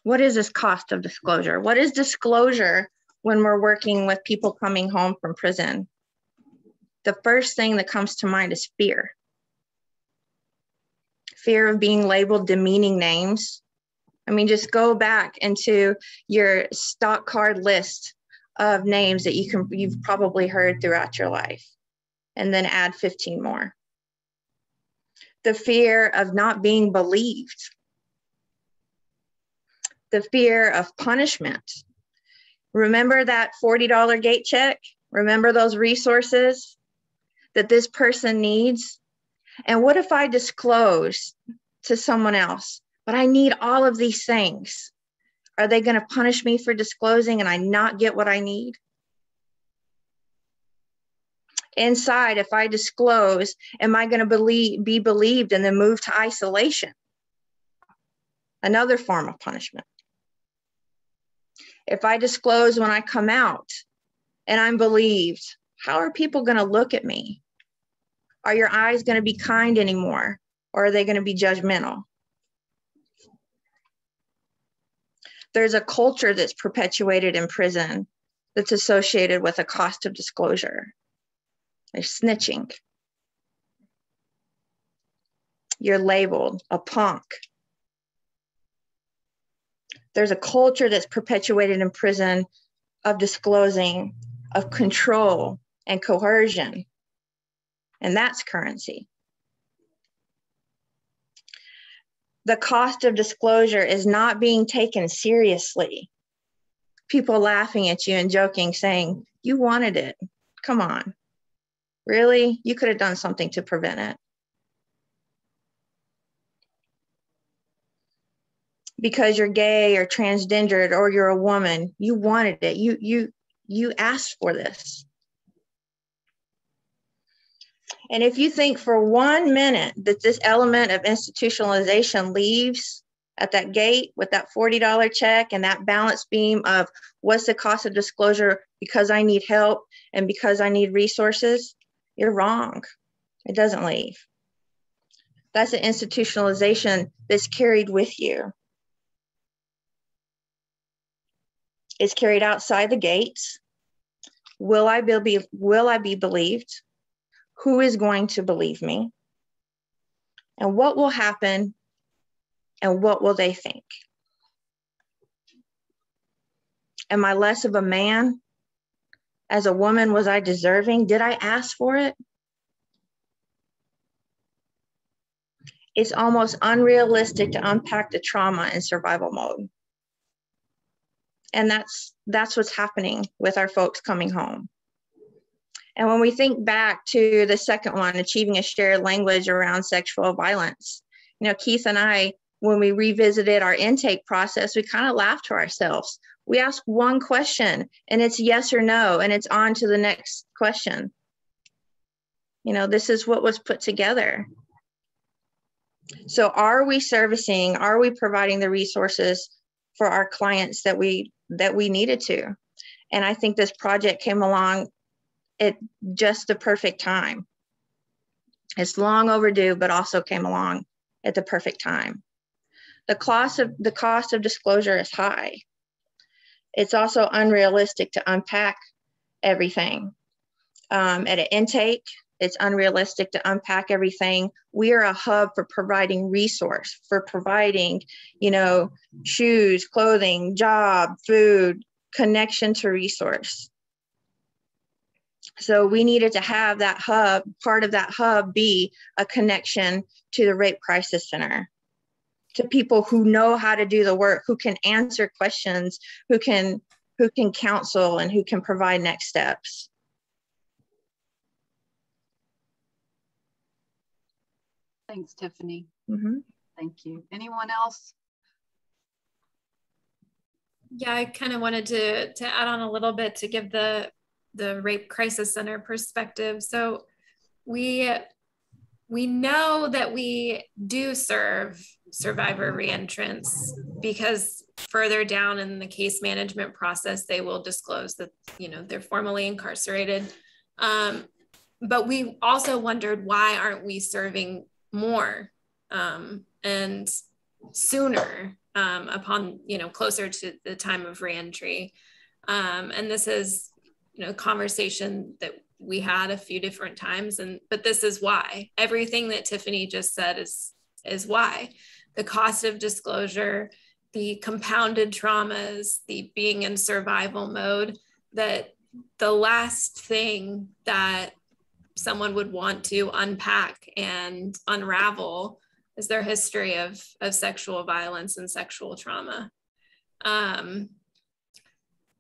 What is this cost of disclosure? What is disclosure when we're working with people coming home from prison? The first thing that comes to mind is fear. Fear of being labeled demeaning names. I mean, just go back into your stock card list of names that you've probably heard throughout your life, and then add 15 more. The fear of not being believed. The fear of punishment. Remember that $40 gate check? Remember those resources that this person needs? And what if I disclose to someone else, but I need all of these things? Are they going to punish me for disclosing and I not get what I need? Inside, if I disclose, am I going to be believed and then move to isolation? Another form of punishment. If I disclose when I come out and I'm believed, how are people going to look at me? Are your eyes going to be kind anymore, or are they going to be judgmental? There's a culture that's perpetuated in prison that's associated with a cost of disclosure. There's snitching. You're labeled a punk. There's a culture that's perpetuated in prison of disclosing, of control and coercion. And that's currency. The cost of disclosure is not being taken seriously. People laughing at you and joking, saying, you wanted it. Come on. Really? You could have done something to prevent it. Because you're gay or transgendered or you're a woman, you wanted it. You asked for this. And if you think for 1 minute that this element of institutionalization leaves at that gate with that $40 check and that balance beam of what's the cost of disclosure because I need help and because I need resources, you're wrong. It doesn't leave. That's an institutionalization that's carried with you. It's carried outside the gates. Will I be believed? Who is going to believe me? And what will happen? And what will they think? Am I less of a man? As a woman, was I deserving? Did I ask for it? It's almost unrealistic to unpack the trauma in survival mode. And that's what's happening with our folks coming home. And when we think back to the second one, achieving a shared language around sexual violence, you know, Keith and I, when we revisited our intake process, we kind of laughed to ourselves. We ask one question and it's yes or no, and it's on to the next question. You know, this is what was put together. So are we providing the resources for our clients that we needed to? And I think this project came along at just the perfect time. It's long overdue, but also came along at the perfect time. The cost of disclosure is high. It's also unrealistic to unpack everything. At an intake, it's unrealistic to unpack everything. We are a hub for providing resource, for providing, shoes, clothing, job, food, connection to resource. So we needed to have that hub, part of that hub be a connection to the Rape Crisis Center, to people who know how to do the work, who can answer questions, who can counsel, and who can provide next steps. Thanks, Tiffany. Mm-hmm. Thank you. Anyone else? Yeah, I kind of wanted to add on a little bit to give the Rape Crisis Center perspective. So we know that we do serve survivor reentrants because further down in the case management process, they will disclose that, they're formally incarcerated. But we also wondered, why aren't we serving more and sooner upon, closer to the time of reentry. And this is, a conversation that we had a few different times, but this is why. Everything that Tiffany just said is why. The cost of disclosure, the compounded traumas, the being in survival mode, that the last thing that someone would want to unpack and unravel is their history of sexual violence and sexual trauma.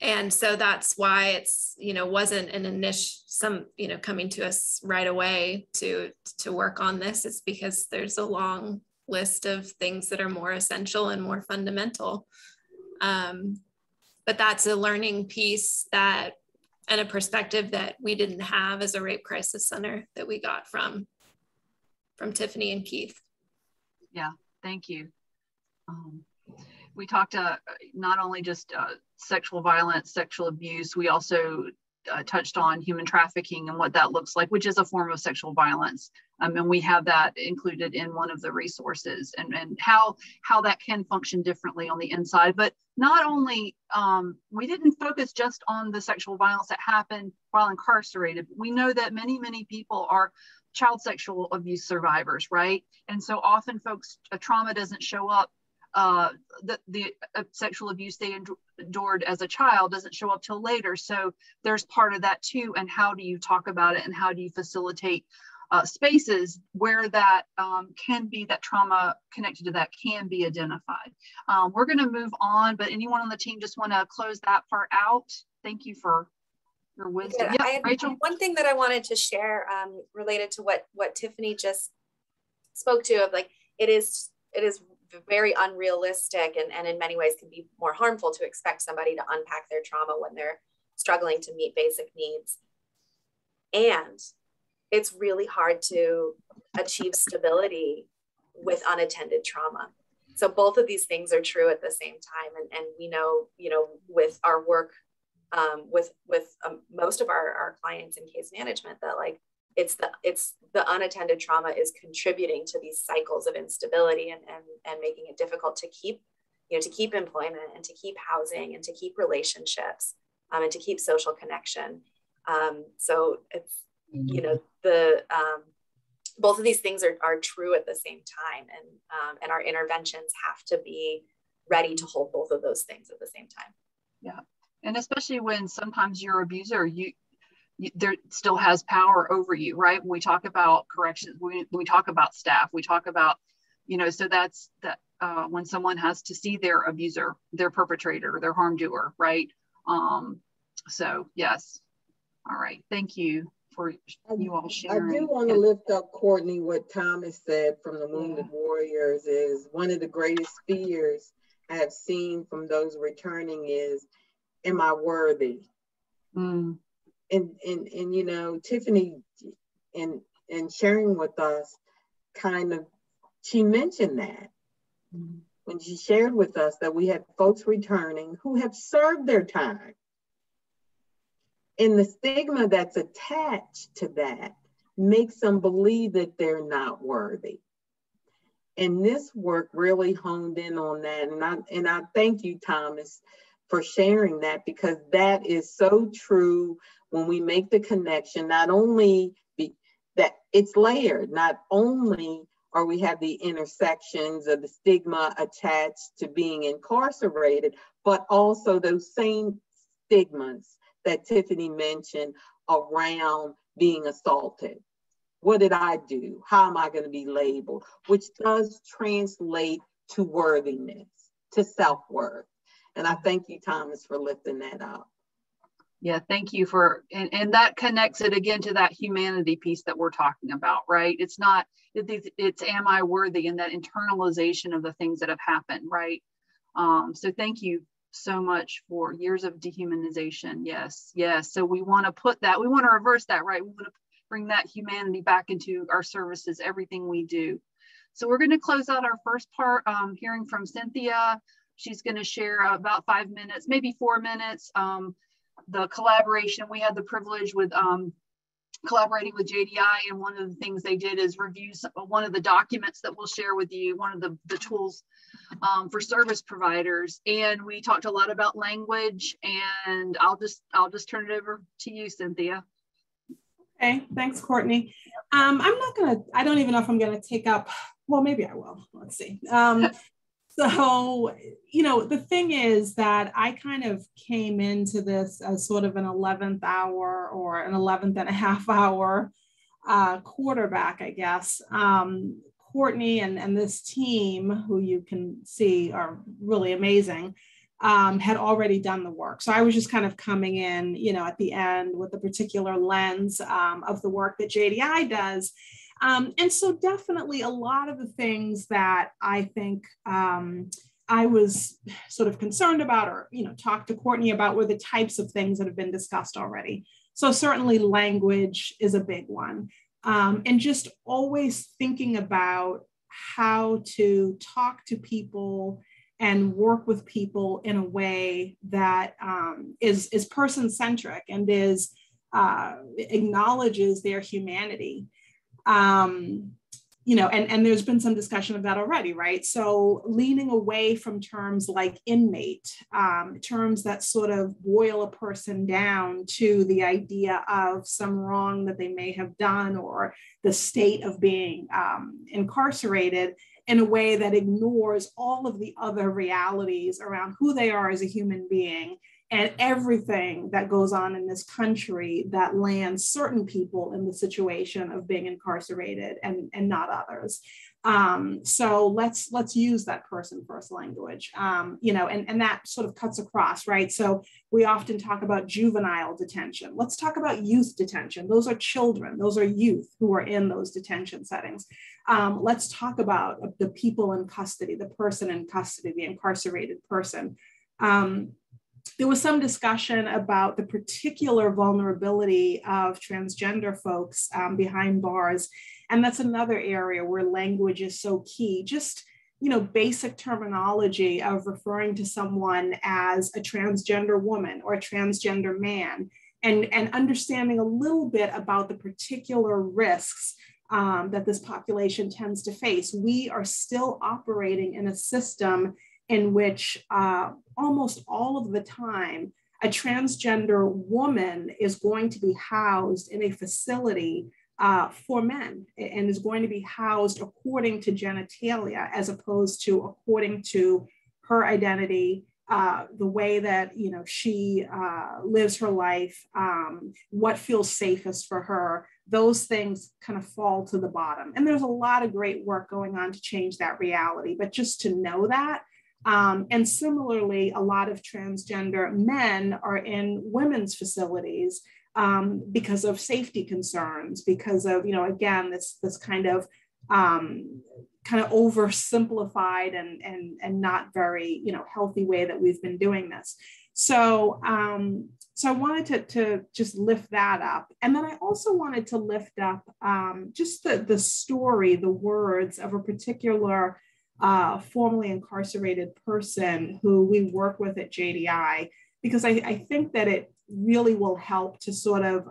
And so that's why it's, wasn't an initial, coming to us right away to work on this. It's because there's a long list of things that are more essential and more fundamental. But that's a learning piece and a perspective that we didn't have as a Rape Crisis Center that we got from Tiffany and Keith. Yeah, thank you. We talked not only just sexual violence, sexual abuse, we also touched on human trafficking and what that looks like, which is a form of sexual violence. And we have that included in one of the resources, and how that can function differently on the inside. But not only, we didn't focus just on the sexual violence that happened while incarcerated. We know that many, many people are child sexual abuse survivors, right? And so often folks, trauma doesn't show up. The sexual abuse they endured as a child doesn't show up till later. So there's part of that too. And how do you talk about it, and how do you facilitate spaces where that can be, that trauma connected to that can be identified. We're going to move on, but anyone on the team just want to close that part out? Thank you for your wisdom. Yeah, Rachel. One thing that I wanted to share related to what Tiffany just spoke to, of like, it is very unrealistic and in many ways can be more harmful to expect somebody to unpack their trauma when they're struggling to meet basic needs. And it's really hard to achieve stability with unattended trauma. So both of these things are true at the same time. And we know, with our work, with most of our clients in case management, that like, it's the unattended trauma is contributing to these cycles of instability and making it difficult to keep employment, and to keep housing, and to keep relationships, and to keep social connection. So it's, both of these things are true at the same time, and our interventions have to be ready to hold both of those things at the same time. Yeah, and especially when sometimes your abuser, there still has power over you, right? When we talk about corrections, we talk about staff, we talk about, so that's that when someone has to see their abuser, their perpetrator, their harm doer, right? So yes. All right. Thank you for you all sharing. I do want to lift up, Courtney, what Thomas said from the Wounded Warriors is one of the greatest fears I have seen from those returning is, am I worthy? Mm. And Tiffany in sharing with us, she mentioned that when she shared with us that we had folks returning who have served their time. And the stigma that's attached to that makes them believe that they're not worthy. And this work really honed in on that. And I thank you, Thomas, for sharing that, because that is so true when we make the connection, not only that it's layered, not only or we have the intersections of the stigma attached to being incarcerated, but also those same stigmas that Tiffany mentioned around being assaulted. What did I do? How am I going to be labeled? Which does translate to worthiness, to self-worth. And I thank you, Thomas, for lifting that up. Yeah, thank you for, and that connects it again to that humanity piece that we're talking about, right? It's not, it's am I worthy, and that internalization of the things that have happened, right? So thank you so much for years of dehumanization. Yes, yes. So we want to put that, we want to reverse that, right? We want to bring that humanity back into our services, everything we do. So we're going to close out our first part, hearing from Cynthia. She's going to share about 5 minutes, maybe 4 minutes. The collaboration, we had the privilege with collaborating with JDI, and one of the things they did is review one of the documents that we'll share with you, one of the tools for service providers. And we talked a lot about language, and I'll just turn it over to you, Cynthia. Okay, thanks, Courtney. I don't even know if I'm gonna take up, well, maybe I will, let's see. So, you know, the thing is that I kind of came into this as sort of an 11th hour or an 11th and a half hour quarterback, I guess. Courtney and this team, who you can see are really amazing, had already done the work. So I was just kind of coming in, you know, at the end with a particular lens of the work that JDI does. And so definitely a lot of the things that I think I was sort of concerned about, or, you know, talked to Courtney about, were the types of things that have been discussed already. So certainly language is a big one. And just always thinking about how to talk to people and work with people in a way that is person-centric and acknowledges their humanity. You know, and there's been some discussion of that already, right? So leaning away from terms like inmate, terms that sort of boil a person down to the idea of some wrong that they may have done, or the state of being incarcerated, in a way that ignores all of the other realities around who they are as a human being and everything that goes on in this country that lands certain people in the situation of being incarcerated and not others. So let's use that person first language, you know, and that sort of cuts across, right? So we often talk about juvenile detention. Let's talk about youth detention. Those are children, those are youth who are in those detention settings. Let's talk about the people in custody, the person in custody, the incarcerated person. There was some discussion about the particular vulnerability of transgender folks behind bars. And that's another area where language is so key. Just, you know, basic terminology of referring to someone as a transgender woman or a transgender man, and understanding a little bit about the particular risks that this population tends to face. We are still operating in a system in which almost all of the time, a transgender woman is going to be housed in a facility for men, and is going to be housed according to genitalia, as opposed to according to her identity, the way that, you know, she lives her life, what feels safest for her. Those things kind of fall to the bottom. And there's a lot of great work going on to change that reality, but just to know that. And similarly, a lot of transgender men are in women's facilities because of safety concerns, because of, you know, again, this kind of oversimplified and not very, you know, healthy way that we've been doing this. So I wanted to just lift that up. And then I also wanted to lift up just the story, the words of a particular formerly incarcerated person who we work with at JDI, because I think that it really will help to sort of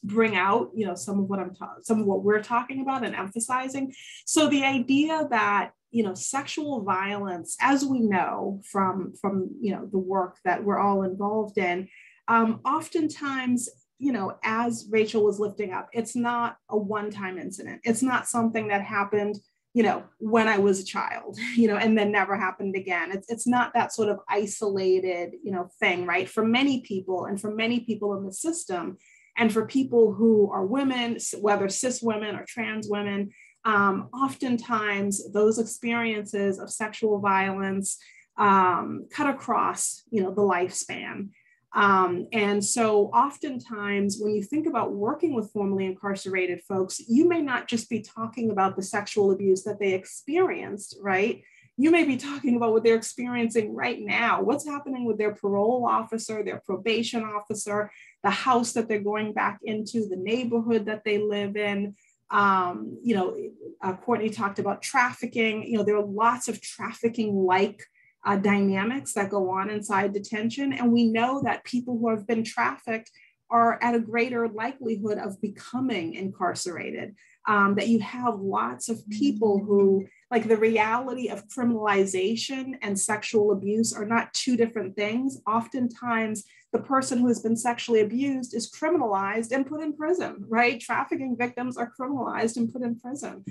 bring out, you know, some of what we're talking about and emphasizing. So the idea that, you know, sexual violence, as we know from you know, the work that we're all involved in, oftentimes, you know, as Rachel was lifting up, it's not a one-time incident. It's not something that happened, you know, when I was a child, you know, and then never happened again. It's not that sort of isolated, you know, thing, right? For many people, and for many people in the system, and for people who are women, whether cis women or trans women, oftentimes those experiences of sexual violence cut across, you know, the lifespan. And so oftentimes when you think about working with formerly incarcerated folks, you may not just be talking about the sexual abuse that they experienced, right? You may be talking about what they're experiencing right now, what's happening with their parole officer, their probation officer, the house that they're going back into, the neighborhood that they live in. You know, Courtney talked about trafficking. You know, there are lots of trafficking-like dynamics that go on inside detention. And we know that people who have been trafficked are at a greater likelihood of becoming incarcerated, that you have lots of people who, like, the reality of criminalization and sexual abuse are not two different things. Oftentimes, the person who has been sexually abused is criminalized and put in prison, right? Trafficking victims are criminalized and put in prison.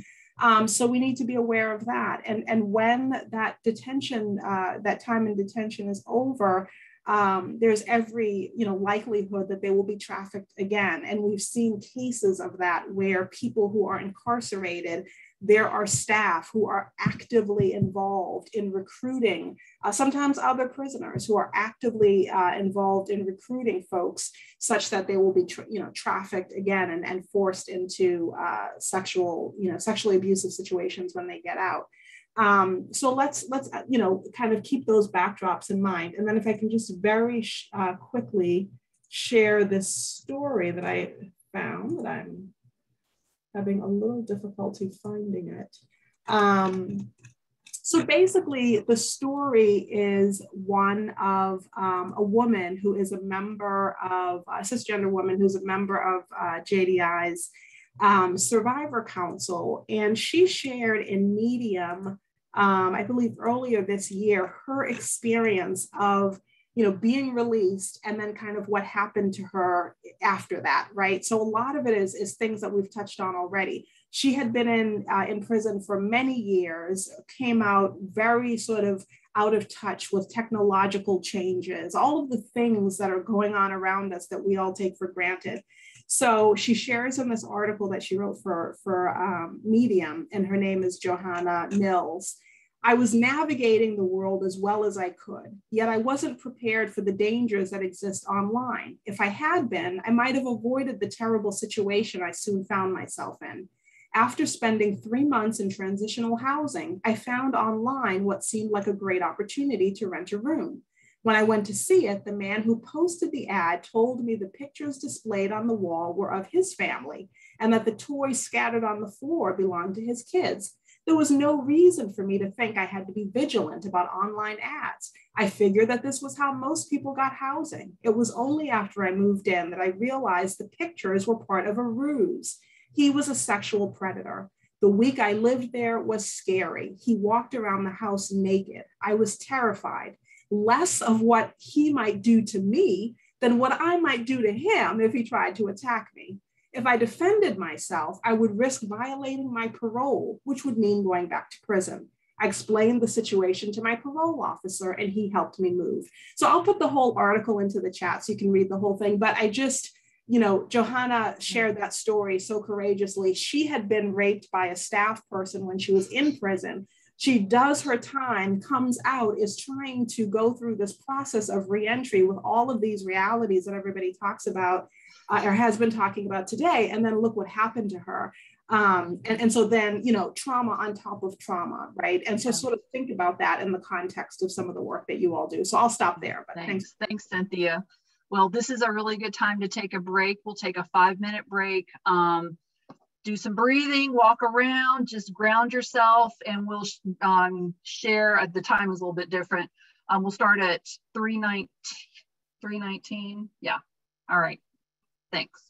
So we need to be aware of that. And when that detention, that time in detention is over, there's every, you know, likelihood that they will be trafficked again. And we've seen cases of that where people who are incarcerated, there are staff who are actively involved in recruiting, sometimes other prisoners who are actively involved in recruiting folks such that they will be, you know, trafficked again and forced into sexually abusive situations when they get out. So let's you know, kind of keep those backdrops in mind. And then if I can just very quickly share this story that I found, that I'm having a little difficulty finding it. So basically the story is one of a woman who is a member of, a cisgender woman who's a member of JDI's Survivor Council. And she shared in Medium, I believe earlier this year, her experience of, you know, being released and then kind of what happened to her after that, right? So a lot of it is things that we've touched on already. She had been in prison for many years, came out very sort of out of touch with technological changes, all of the things that are going on around us that we all take for granted. So she shares in this article that she wrote for Medium, and her name is Johanna Mills. I was navigating the world as well as I could, yet I wasn't prepared for the dangers that exist online. If I had been, I might have avoided the terrible situation I soon found myself in. After spending 3 months in transitional housing, I found online what seemed like a great opportunity to rent a room. When I went to see it, the man who posted the ad told me the pictures displayed on the wall were of his family and that the toys scattered on the floor belonged to his kids. There was no reason for me to think I had to be vigilant about online ads. I figured that this was how most people got housing. It was only after I moved in that I realized the pictures were part of a ruse. He was a sexual predator. The week I lived there was scary. He walked around the house naked. I was terrified, less of what he might do to me than what I might do to him if he tried to attack me. If I defended myself, I would risk violating my parole, which would mean going back to prison. I explained the situation to my parole officer and he helped me move. So I'll put the whole article into the chat so you can read the whole thing. But I just, you know, Johanna shared that story so courageously. She had been raped by a staff person when she was in prison. She does her time, comes out, is trying to go through this process of reentry with all of these realities that everybody talks about or has been talking about today. And then look what happened to her. And so then, you know, trauma on top of trauma, right? And so sort of think about that in the context of some of the work that you all do. So I'll stop there, but thanks. Thanks, Cynthia. Well, this is a really good time to take a break. We'll take a 5-minute break. Do some breathing, walk around, just ground yourself, and we'll share. The time is a little bit different. We'll start at 3:19. Yeah. All right. Thanks.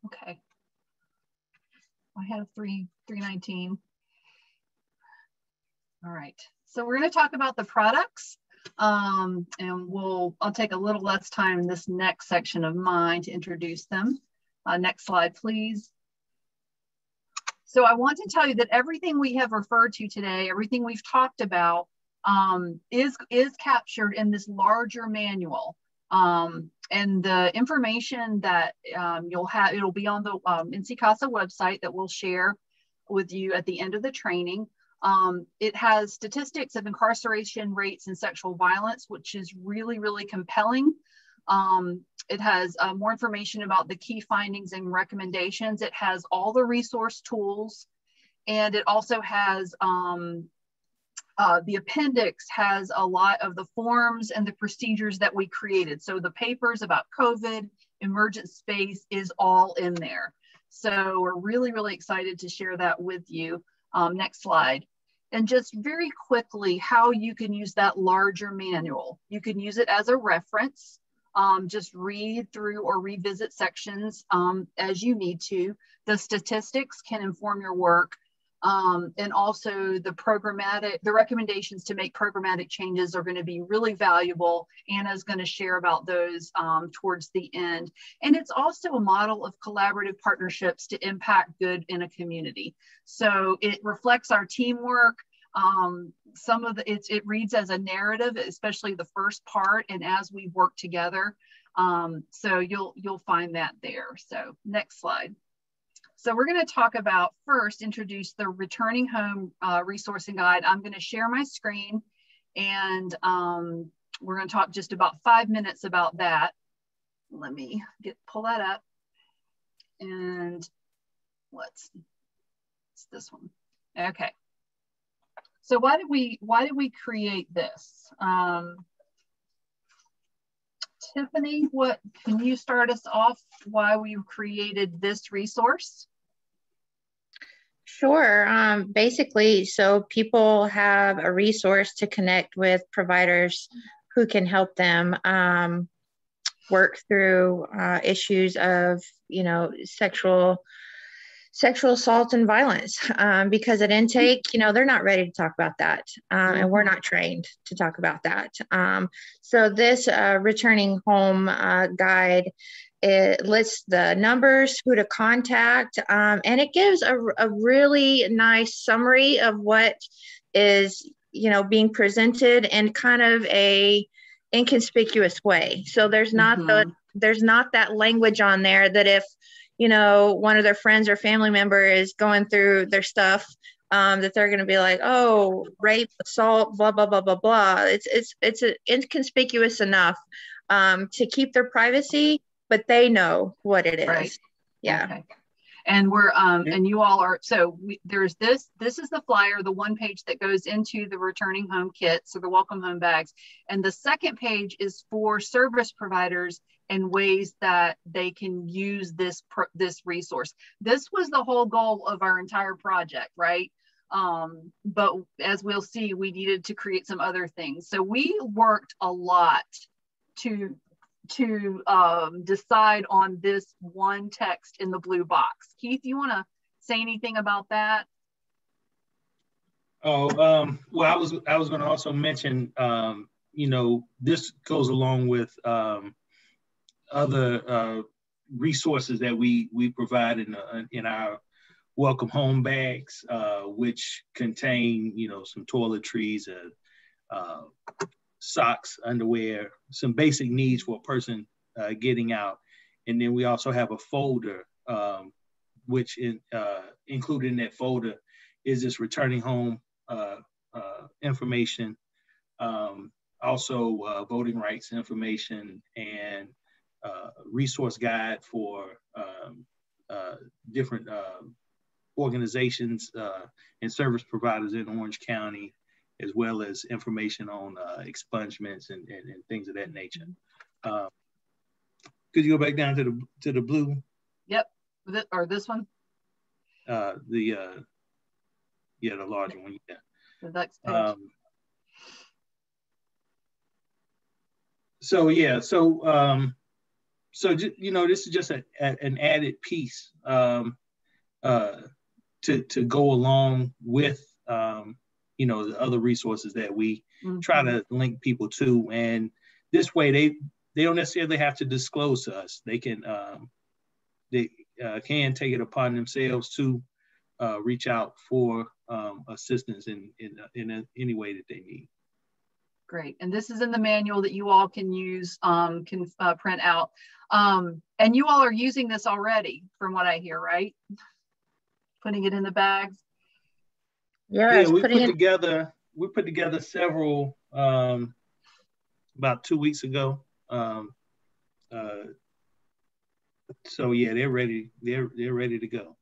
Okay. I have 319. All right. So we're going to talk about the products, and I'll take a little less time in this next section of mine to introduce them. Next slide, please. So I want to tell you that everything we have referred to today, everything we've talked about, is captured in this larger manual. And the information that you'll have, it'll be on the NC CASA website that we'll share with you at the end of the training. It has statistics of incarceration rates and sexual violence, which is really, really compelling. It has more information about the key findings and recommendations. It has all the resource tools, and it also has the appendix has a lot of the forms and the procedures that we created. So the papers about COVID, Emergent Space is all in there. So we're really, really excited to share that with you. Next slide. And just very quickly, how you can use that larger manual. You can use it as a reference. Just read through or revisit sections as you need to. The statistics can inform your work. And also the recommendations to make programmatic changes are going to be really valuable. Anna's going to share about those towards the end. And it's also a model of collaborative partnerships to impact good in a community. So it reflects our teamwork. Some of it reads as a narrative, especially the first part, and as we work together. So you'll find that there. So next slide. So we're going to talk about first, introduce the Returning Home Resourcing Guide. I'm going to share my screen, and we're going to talk just about 5 minutes about that. Let me pull that up, and it's this one. Okay. So why did we create this? Tiffany, can you start us off why we created this resource? Sure. Basically, so people have a resource to connect with providers who can help them work through issues of, sexual assault and violence, because at intake, they're not ready to talk about that. And we're not trained to talk about that. So this returning home guide, it lists the numbers, who to contact, and it gives a really nice summary of what is, being presented in kind of a inconspicuous way. So there's not there's not that language on there that if one of their friends or family member is going through their stuff, that they're going to be like, oh, rape, assault, blah, blah, blah, blah, blah. It's inconspicuous enough to keep their privacy, but they know what it is. Right. Yeah. Okay. And we're, and you all are, so there's this is the flyer, the one page that goes into the returning home kits, so the welcome home bags. And the second page is for service providers and ways that they can use this resource. This was the whole goal of our entire project, right? But as we'll see, we needed to create some other things. So we worked a lot to decide on this one text in the blue box. Keith, you want to say anything about that? Oh, well, I was going to also mention, this goes along with other resources that we provide in our welcome home bags, which contain, some toiletries, socks, underwear, some basic needs for a person getting out. And then we also have a folder, which included in that folder is this returning home information, also voting rights information, and resource guide for different organizations and service providers in Orange County, as well as information on expungements and things of that nature. Could you go back down to the blue? Yep, or this one? The larger one, yeah. The next page. So, you know, this is just an added piece to go along with, you know, the other resources that we try to link people to. And this way they don't necessarily have to disclose to us. They can take it upon themselves to reach out for assistance in any way that they need. Great. And this is in the manual that you all can use, print out. And you all are using this already, from what I hear, right? Putting it in the bags. Yeah, we put together several about 2 weeks ago. So yeah, they're ready. They're ready to go.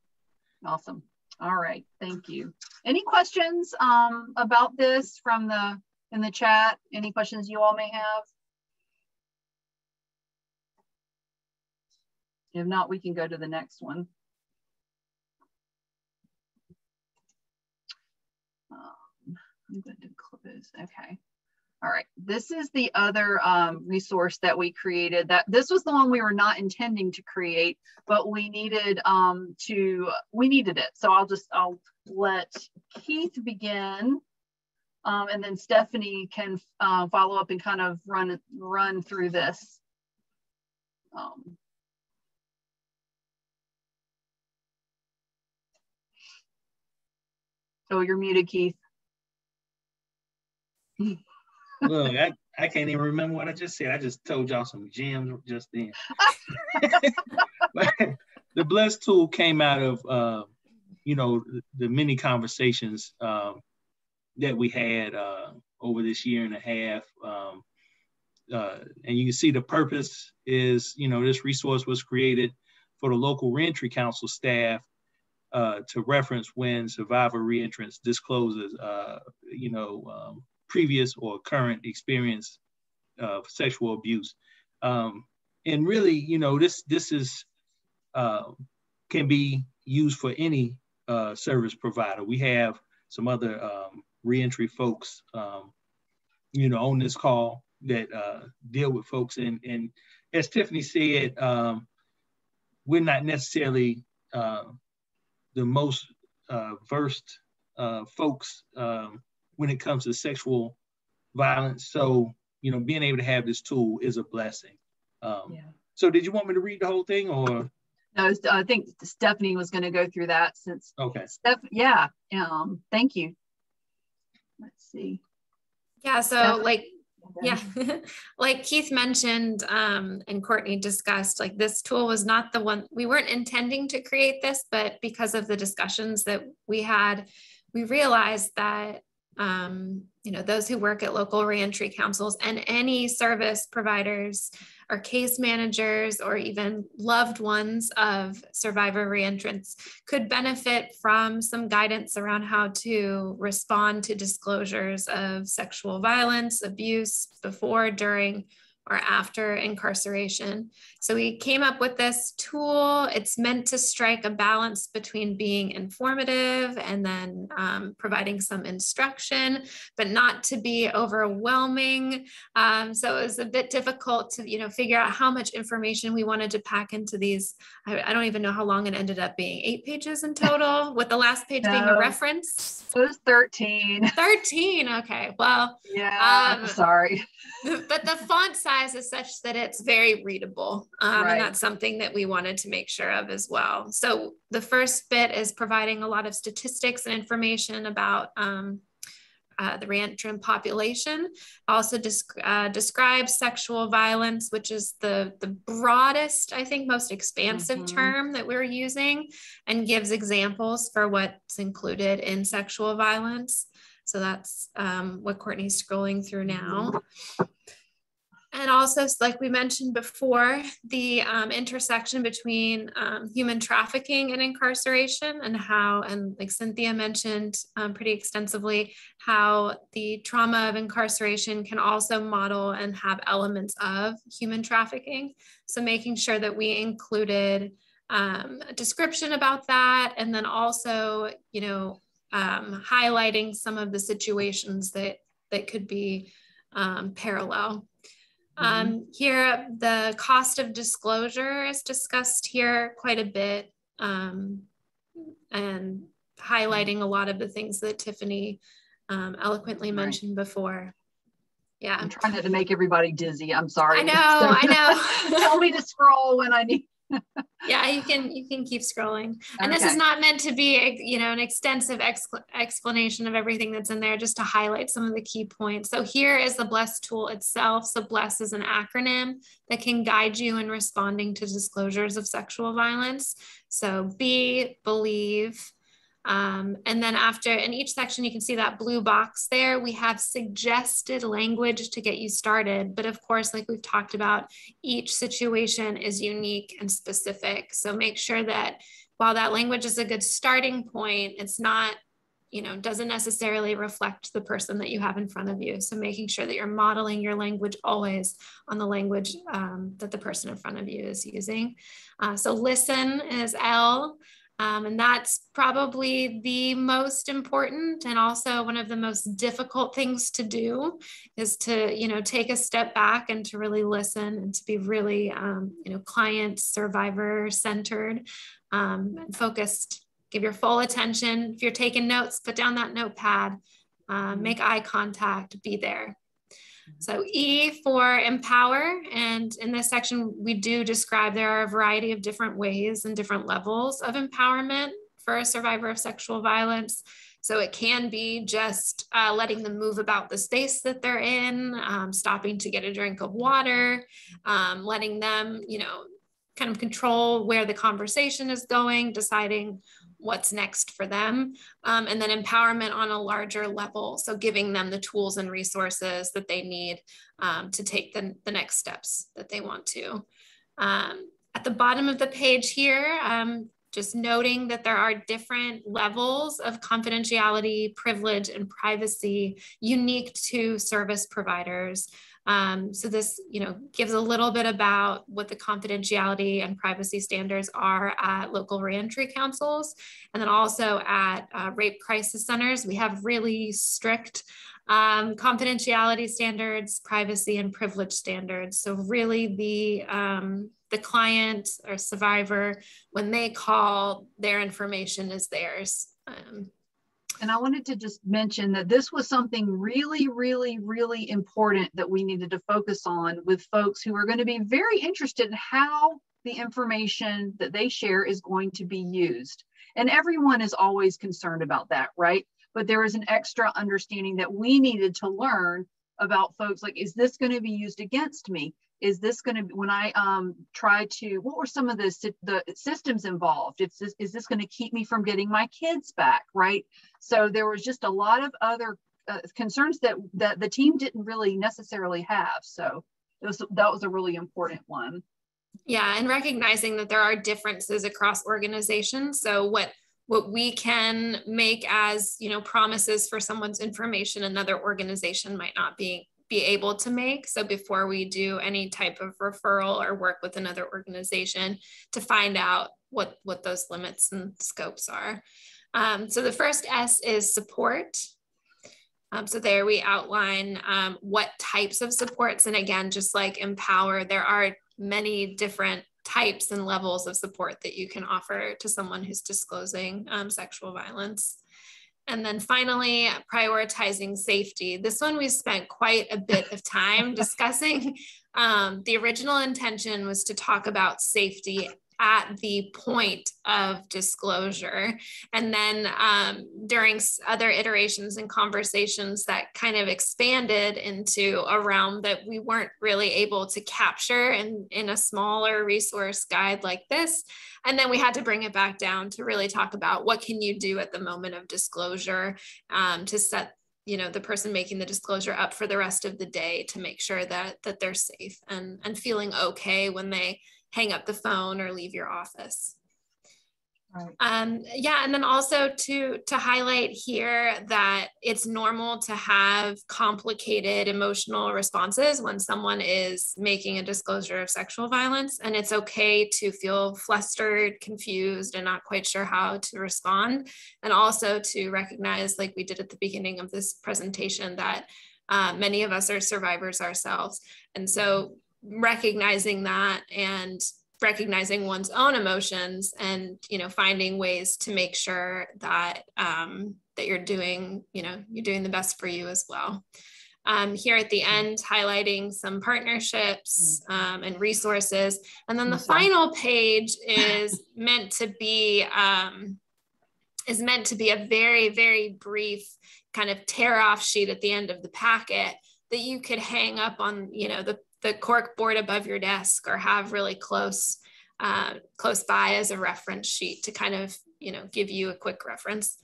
Awesome. All right. Thank you. Any questions about this from in the chat? Any questions you all may have? If not, we can go to the next one. I'm going to close. Okay. All right. This is the other resource that we created. This was the one we were not intending to create, but we needed it. So I'll let Keith begin, and then Stephanie can follow up and kind of run through this. So you're muted, Keith. Look, I can't even remember what I just said. I just told y'all some gems just then. The Bless tool came out of, you know, the many conversations that we had over this year and a half. And you can see the purpose is, you know, this resource was created for the local reentry council staff to reference when survivor reentrants discloses, you know, previous or current experience of sexual abuse. And really, you know, this is can be used for any service provider. We have some other reentry folks, you know, on this call that deal with folks. And as Tiffany said, we're not necessarily the most versed folks when it comes to sexual violence. So, you know, being able to have this tool is a blessing. So did you want me to read the whole thing, or? No, I think Stephanie was going to go through that since. Okay. Yeah. Thank you. Let's see. Yeah. So like Keith mentioned, and Courtney discussed, like this tool was not the one, we weren't intending to create this, but because of the discussions that we had, we realized that you know, those who work at local reentry councils and any service providers or case managers or even loved ones of survivor reentrants could benefit from some guidance around how to respond to disclosures of sexual violence, abuse before, during, or after incarceration. So we came up with this tool. It's meant to strike a balance between being informative and then providing some instruction, but not to be overwhelming. So it was a bit difficult to, you know, figure out how much information we wanted to pack into these. I don't even know how long it ended up being, 8 pages in total, with the last page being a reference. It was 13. 13, okay, well. Yeah, sorry. But the font size is such that it's very readable. Right. And that's something that we wanted to make sure of as well. So the first bit is providing a lot of statistics and information about the reentrant population. Also describes sexual violence, which is the broadest, I think, most expansive term that we're using, and gives examples for what's included in sexual violence. So that's what Courtney's scrolling through now. And also, like we mentioned before, the intersection between human trafficking and incarceration, and how, and like Cynthia mentioned pretty extensively, how the trauma of incarceration can also model and have elements of human trafficking. So making sure that we included a description about that, and then also, you know, highlighting some of the situations that could be parallel. Here, the cost of disclosure is discussed here quite a bit, and highlighting a lot of the things that Tiffany eloquently mentioned before. Yeah. I'm trying not to make everybody dizzy. I'm sorry. I know. Tell me to scroll when I need. Yeah, you can keep scrolling. And this is not meant to be, you know, an extensive explanation of everything that's in there, just to highlight some of the key points. So here is the BLESS tool itself. So BLESS is an acronym that can guide you in responding to disclosures of sexual violence. So be, believe, and then after, in each section, you can see that blue box there. We have suggested language to get you started. But of course, like we've talked about, each situation is unique and specific. So make sure that while that language is a good starting point, it's not, you know, doesn't necessarily reflect the person that you have in front of you. So making sure that you're modeling your language always on the language that the person in front of you is using. So listen is L. And that's probably the most important, and also one of the most difficult things to do is to, you know, take a step back and to really listen and to be really, you know, client survivor centered and focused. Give your full attention. If you're taking notes, put down that notepad, make eye contact, be there. So E for empower, and in this section, we do describe there are a variety of different ways and different levels of empowerment for a survivor of sexual violence. So it can be just letting them move about the space that they're in, stopping to get a drink of water, letting them, you know, kind of control where the conversation is going, deciding what's next for them, and then empowerment on a larger level. So giving them the tools and resources that they need to take the next steps that they want to. At the bottom of the page here, just noting that there are different levels of confidentiality, privilege, and privacy unique to service providers. So this, you know, gives a little bit about what the confidentiality and privacy standards are at local reentry councils. And then also at rape crisis centers, we have really strict confidentiality standards, privacy and privilege standards. So really the client or survivor, when they call, their information is theirs. And I wanted to just mention that this was something really, really, really important that we needed to focus on with folks who are going to be very interested in how the information that they share is going to be used. And everyone is always concerned about that, right? But there is an extra understanding that we needed to learn about folks like, is this going to be used against me? Is this going to be, when I try to, what were some of the systems involved? Is this going to keep me from getting my kids back, right? So there was just a lot of other concerns that the team didn't really necessarily have. So that was a really important one. Yeah, and recognizing that there are differences across organizations. So what we can make as, you know, promises for someone's information, another organization might not be able to make. So before we do any type of referral or work with another organization, to find out what those limits and scopes are. So the first S is support. So there we outline what types of supports, and again, just like empower, there are many different types and levels of support that you can offer to someone who's disclosing sexual violence. And then finally, prioritizing safety. This one we spent quite a bit of time discussing. The original intention was to talk about safety at the point of disclosure. And then during other iterations and conversations, that kind of expanded into a realm that we weren't really able to capture in a smaller resource guide like this. And then we had to bring it back down to really talk about what can you do at the moment of disclosure to set, you know, the person making the disclosure up for the rest of the day, to make sure that they're safe and feeling okay when they hang up the phone or leave your office. Right. Yeah, and then also to highlight here that it's normal to have complicated emotional responses when someone is making a disclosure of sexual violence, and it's okay to feel flustered, confused, and not quite sure how to respond. And also to recognize, like we did at the beginning of this presentation, that Many of us are survivors ourselves. And so recognizing that and recognizing one's own emotions and, you know, finding ways to make sure that, that you're doing, you know, you're doing the best for you as well. Here at the end, highlighting some partnerships and resources. And then the final page is meant to be a very, very brief kind of tear off sheet at the end of the packet that you could hang up on, you know, the cork board above your desk, or have really close by as a reference sheet to kind of, you know, give you a quick reference.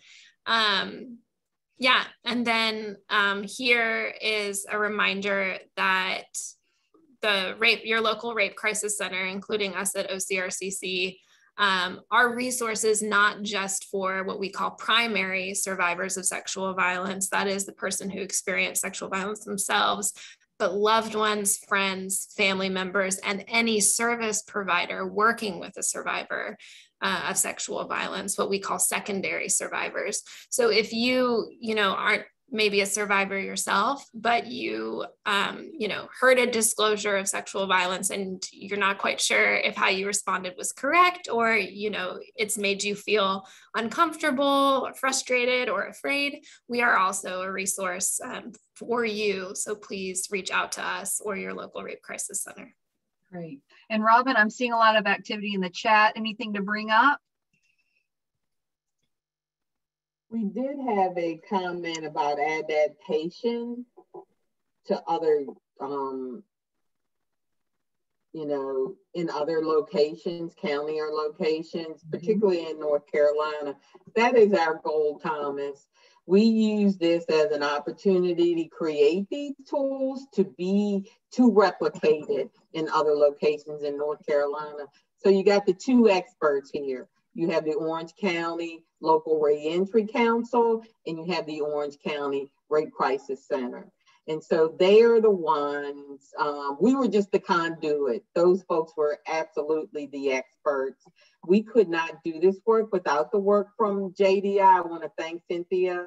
Yeah, and then here is a reminder that your local rape crisis center, including us at OCRCC, are resources not just for what we call primary survivors of sexual violence, that is the person who experienced sexual violence themselves, but loved ones, friends, family members, and any service provider working with a survivor of sexual violence, what we call secondary survivors. So if you know, aren't maybe a survivor yourself, but you know, heard a disclosure of sexual violence and you're not quite sure if how you responded was correct, or, you know, it's made you feel uncomfortable or frustrated or afraid, we are also a resource for you. So please reach out to us or your local rape crisis center. Great. And Robin, I'm seeing a lot of activity in the chat. Anything to bring up? We did have a comment about adaptation to other, you know, in other locations, county or locations, particularly in North Carolina. That is our goal, Thomas. We use this as an opportunity to create these tools to replicate it in other locations in North Carolina. So you got the two experts here. You have the Orange County Local Reentry Council, and you have the Orange County Rape Crisis Center. And so they are the ones, we were just the conduit. Those folks were absolutely the experts. We could not do this work without the work from JDI. I want to thank Cynthia.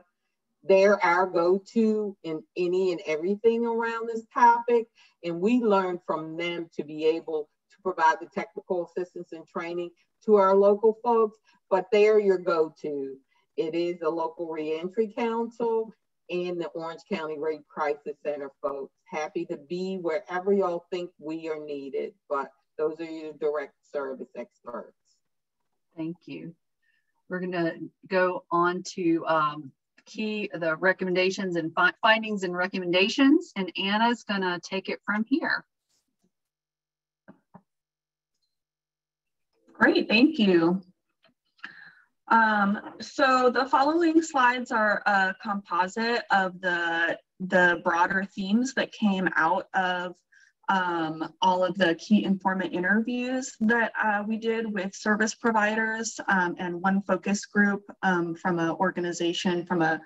They're our go-to in any and everything around this topic. And we learned from them to be able to provide the technical assistance and training to our local folks, but they're your go-to. It is the Local Reentry Council and the Orange County Rape Crisis Center folks. Happy to be wherever y'all think we are needed, but those are your direct service experts. Thank you. We're gonna go on to the recommendations and findings and recommendations, and Anna's gonna take it from here. Great, thank you. So the following slides are a composite of the broader themes that came out of all of the key informant interviews that we did with service providers and one focus group from an organization, from a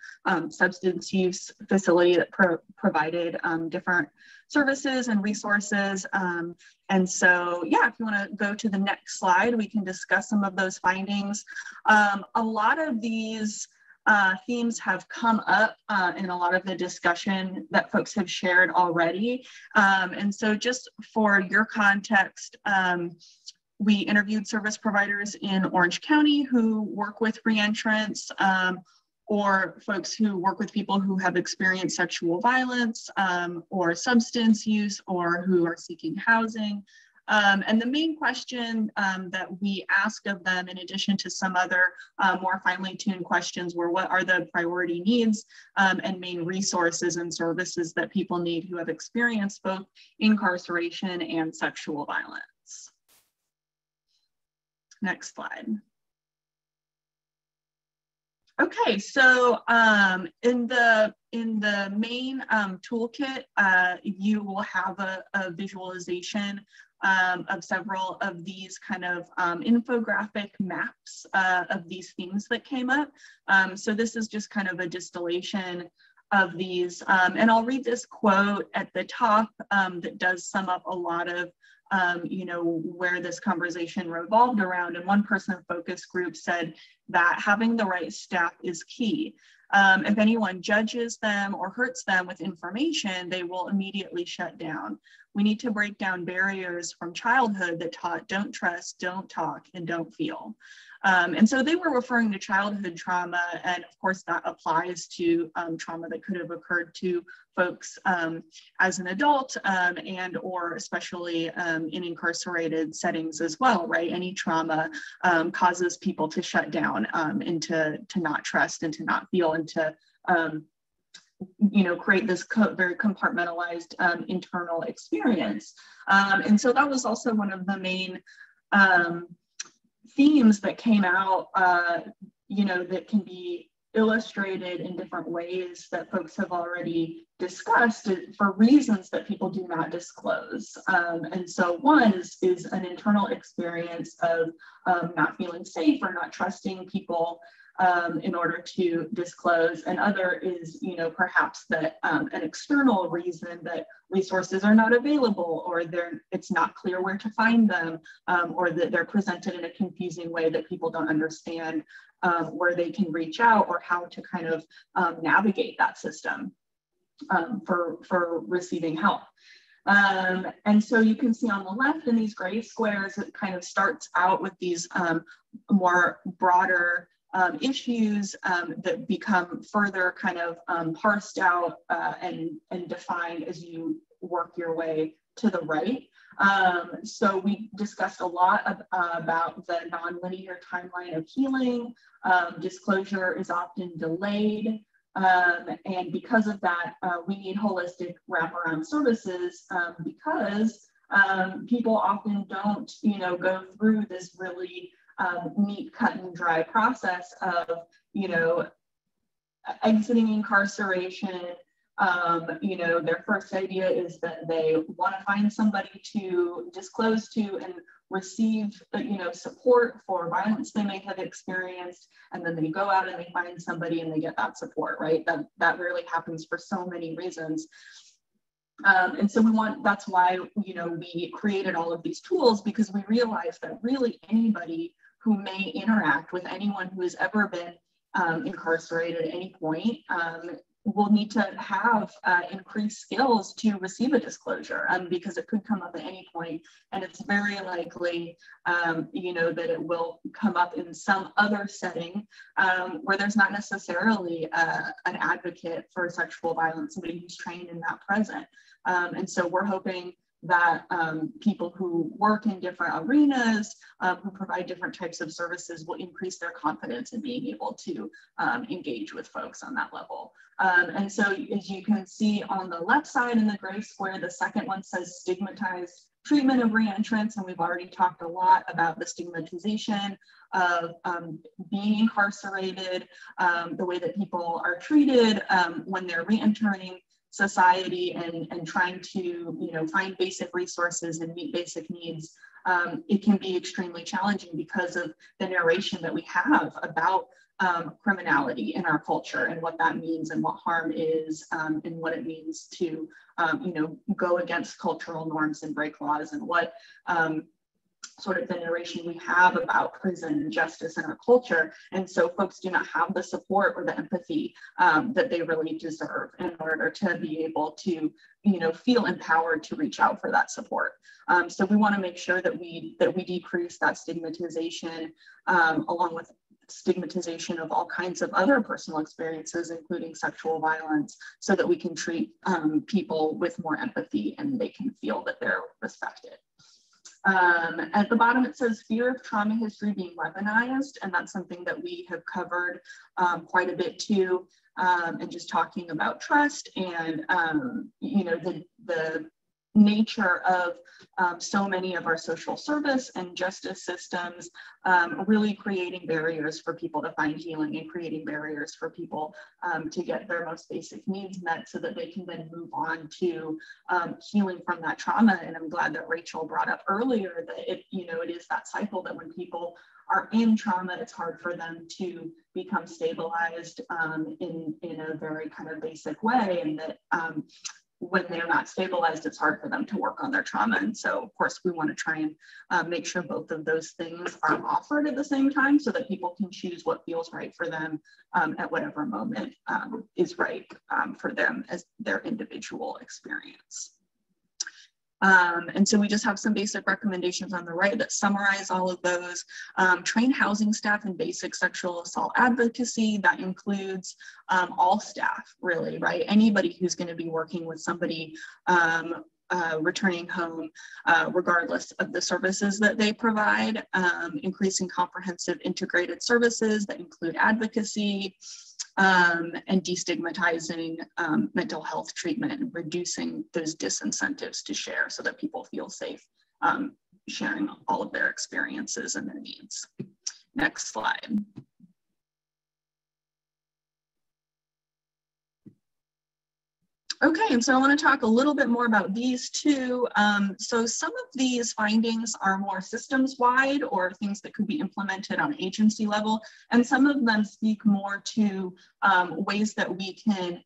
substance use facility that provided different services and resources. And so, yeah, if you want to go to the next slide, we can discuss some of those findings. A lot of these themes have come up in a lot of the discussion that folks have shared already. And so just for your context, we interviewed service providers in Orange County who work with reentrants, or folks who work with people who have experienced sexual violence or substance use, or who are seeking housing. And the main question that we asked of them, in addition to some other more finely tuned questions, were what are the priority needs and main resources and services that people need who have experienced both incarceration and sexual violence. Next slide. Okay, so in the main toolkit, you will have a visualization of several of these kind of infographic maps of these themes that came up. So this is just kind of a distillation of these. And I'll read this quote at the top that does sum up a lot of you know, where this conversation revolved around. And one person focus group said that having the right staff is key. If anyone judges them or hurts them with information, they will immediately shut down. We need to break down barriers from childhood that taught don't trust, don't talk, and don't feel. And so they were referring to childhood trauma, and of course that applies to trauma that could have occurred to folks as an adult and or especially in incarcerated settings as well, right? Any trauma causes people to shut down and to not trust and to not feel and to you know, create this very compartmentalized internal experience. And so that was also one of the main themes that came out, you know, that can be illustrated in different ways that folks have already discussed for reasons that people do not disclose. And so one is an internal experience of not feeling safe or not trusting people in order to disclose. And other is, you know, perhaps that an external reason that resources are not available, or it's not clear where to find them, or that they're presented in a confusing way that people don't understand where they can reach out or how to kind of navigate that system for receiving help. And so you can see on the left in these gray squares, it kind of starts out with these more broader issues that become further kind of parsed out and defined as you work your way to the right. So we discussed a lot about the nonlinear timeline of healing. Disclosure is often delayed. And because of that, we need holistic wraparound services because people often don't, you know, go through this really neat, cut and dry process of, you know, exiting incarceration. You know, their first idea is that they want to find somebody to disclose to and receive, you know, support for violence they may have experienced, and then they go out and they find somebody and they get that support, right? That rarely happens for so many reasons. And so that's why, you know, we created all of these tools, because we realized that really anybody who may interact with anyone who has ever been incarcerated at any point will need to have increased skills to receive a disclosure, because it could come up at any point, and it's very likely, you know, that it will come up in some other setting where there's not necessarily an advocate for sexual violence, somebody who's trained in that present. And so we're hoping that people who work in different arenas, who provide different types of services, will increase their confidence in being able to engage with folks on that level. And so as you can see on the left side in the gray square, the second one says stigmatized treatment of reentrants, and we've already talked a lot about the stigmatization of being incarcerated, the way that people are treated when they're reentering society and trying to, you know, find basic resources and meet basic needs. It can be extremely challenging because of the narration that we have about criminality in our culture and what that means and what harm is and what it means to, you know, go against cultural norms and break laws, and what sort of the narration we have about prison and justice in our culture. And so folks do not have the support or the empathy that they really deserve in order to be able to, you know, feel empowered to reach out for that support. So we want to make sure that we decrease that stigmatization, along with stigmatization of all kinds of other personal experiences, including sexual violence, so that we can treat people with more empathy and they can feel that they're respected. At the bottom, it says fear of trauma history being weaponized, and that's something that we have covered quite a bit too, and just talking about trust and, you know, the nature of so many of our social service and justice systems really creating barriers for people to find healing and creating barriers for people to get their most basic needs met so that they can then move on to healing from that trauma. And I'm glad that Rachel brought up earlier that it, you know, it is that cycle that when people are in trauma, it's hard for them to become stabilized in a very kind of basic way, and that when they're not stabilized, it's hard for them to work on their trauma. And so, of course, we want to try and make sure both of those things are offered at the same time so that people can choose what feels right for them at whatever moment is right for them as their individual experience. And so we just have some basic recommendations on the right that summarize all of those. Train housing staff in basic sexual assault advocacy. That includes all staff, really, right? Anybody who's going to be working with somebody returning home, regardless of the services that they provide. Increasing comprehensive integrated services that include advocacy, and destigmatizing mental health treatment and reducing those disincentives to share so that people feel safe sharing all of their experiences and their needs. Next slide. Okay, and so I want to talk a little bit more about these two. So some of these findings are more systems-wide or things that could be implemented on agency level, and some of them speak more to ways that we can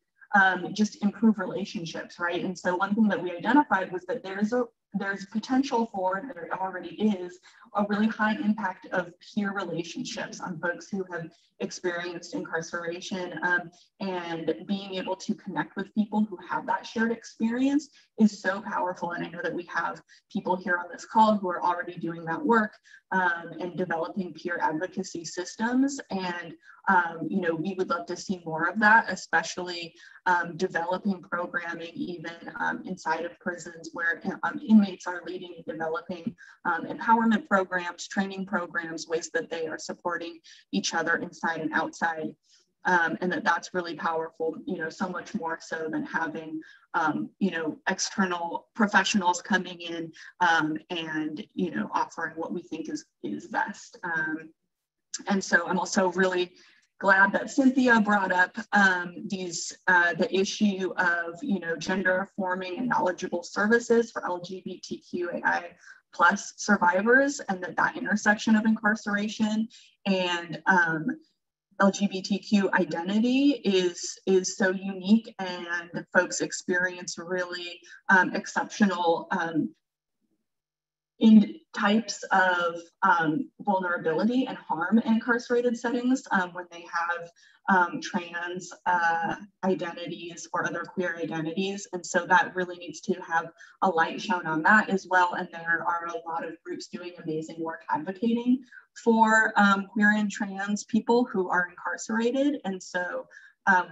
just improve relationships, right? And so one thing that we identified was that there's potential for, and there already is, a really high impact of peer relationships on folks who have experienced incarceration, and being able to connect with people who have that shared experience is so powerful. And I know that we have people here on this call who are already doing that work and developing peer advocacy systems. And you know, we would love to see more of that, especially developing programming even inside of prisons where inmates are leading and developing empowerment programs, training programs, ways that they are supporting each other inside and outside. And that's really powerful, you know, so much more so than having, you know, external professionals coming in and, you know, offering what we think is best. And so I'm also really glad that Cynthia brought up the issue of, you know, gender affirming and knowledgeable services for LGBTQAI+ survivors, and that intersection of incarceration and LGBTQ identity is so unique, and folks experience really exceptional in types of vulnerability and harm in incarcerated settings when they have trans identities or other queer identities. And so that really needs to have a light shown on that as well. And there are a lot of groups doing amazing work advocating for queer and trans people who are incarcerated. And so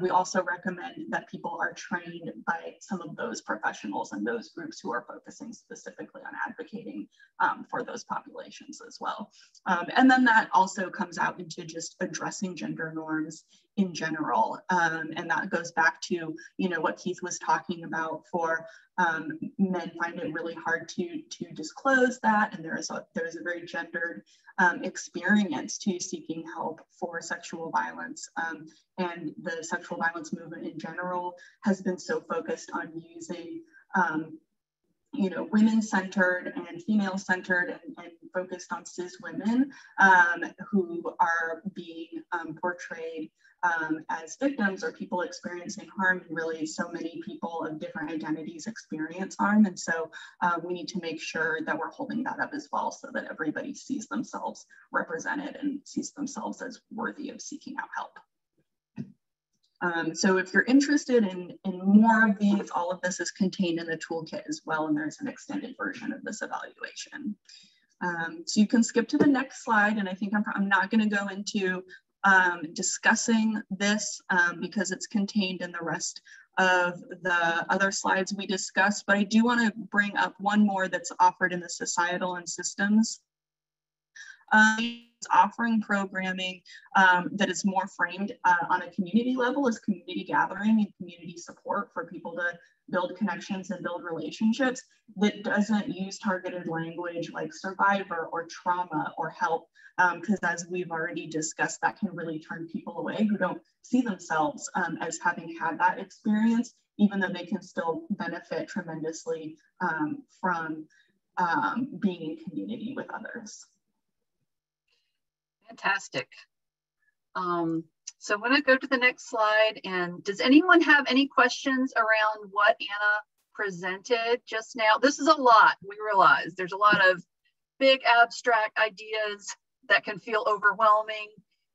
we also recommend that people are trained by some of those professionals and those groups who are focusing specifically on advocating for those populations as well. And then that also comes out into just addressing gender norms in general. And that goes back to, you know, what Keith was talking about for men find it really hard to disclose that. And there is a very gendered experience to seeking help for sexual violence. And the sexual violence movement in general has been so focused on using, you know, women-centered and female-centered and focused on cis women who are being portrayed as victims or people experiencing harm. And really so many people of different identities experience harm. And so we need to make sure that we're holding that up as well so that everybody sees themselves represented and sees themselves as worthy of seeking out help. So if you're interested in more of these, all of this is contained in the toolkit as well, and there's an extended version of this evaluation. So you can skip to the next slide, and I think I'm not going to go into discussing this because it's contained in the rest of the other slides we discussed, but I do want to bring up one more that's offered in the societal and systems. Offering programming that is more framed on a community level as community gathering and community support for people to build connections and build relationships that doesn't use targeted language like survivor or trauma or help, because as we've already discussed, that can really turn people away who don't see themselves as having had that experience, even though they can still benefit tremendously from being in community with others. Fantastic. So I'm going to go to the next slide. And does anyone have any questions around what Anna presented just now? This is a lot. We realize there's a lot of big abstract ideas that can feel overwhelming,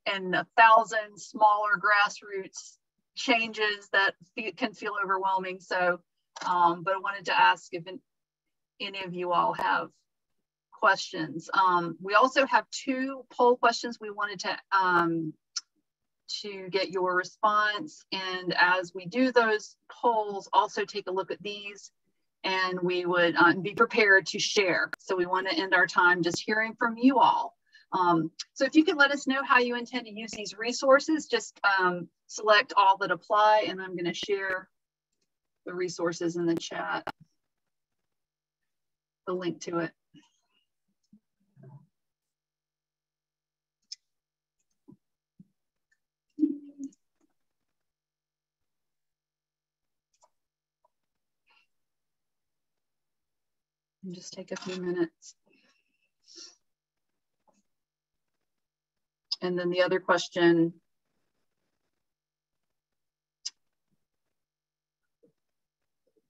and 1,000 smaller grassroots changes that can feel overwhelming. So, but I wanted to ask if any of you all have questions. We also have 2 poll questions we wanted to get your response. And as we do those polls, also take a look at these, and we would be prepared to share. So we want to end our time just hearing from you all. So if you can let us know how you intend to use these resources, just select all that apply, and I'm going to share the resources in the chat, the link to it. And just take a few minutes. And then the other question,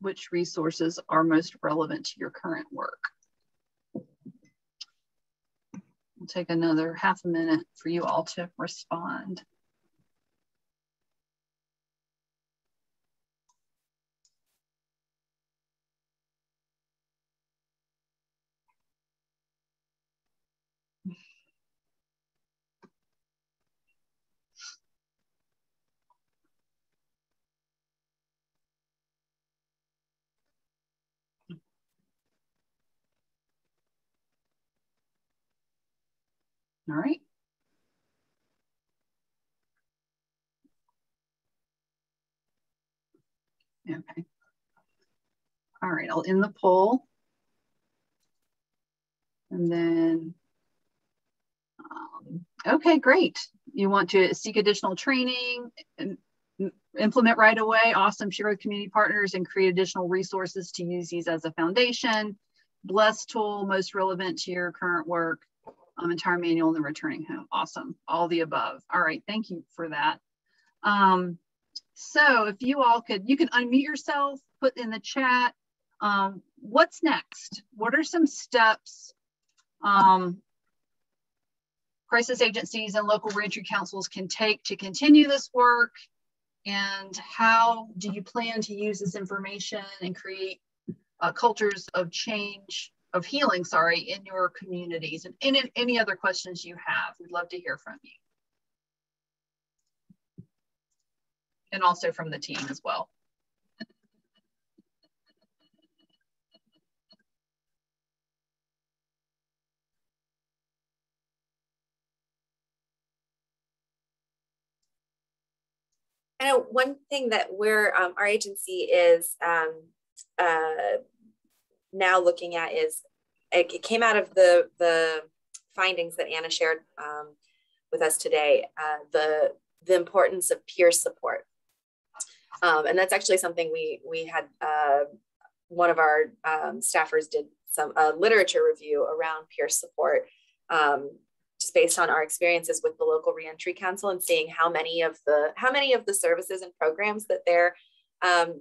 which resources are most relevant to your current work? We'll take another half a minute for you all to respond. All right. Okay. All right, I'll end the poll. And then, okay, great. You want to seek additional training and implement right away. Awesome. Share with community partners and create additional resources to use these as a foundation. Blessed tool, most relevant to your current work. Entire manual and then returning home. Awesome. All the above. All right. Thank you for that. So if you all could, you can unmute yourself, put in the chat, what's next? What are some steps crisis agencies and local reentry councils can take to continue this work? And how do you plan to use this information and create cultures of change, of healing, sorry, in your communities? And any other questions you have, we'd love to hear from you. And also from the team as well. I know one thing that we're, our agency is now looking at is, it came out of the findings that Anna shared with us today, the importance of peer support. And that's actually something we had, one of our staffers did some literature review around peer support, just based on our experiences with the local reentry council and seeing how many of the services and programs that they're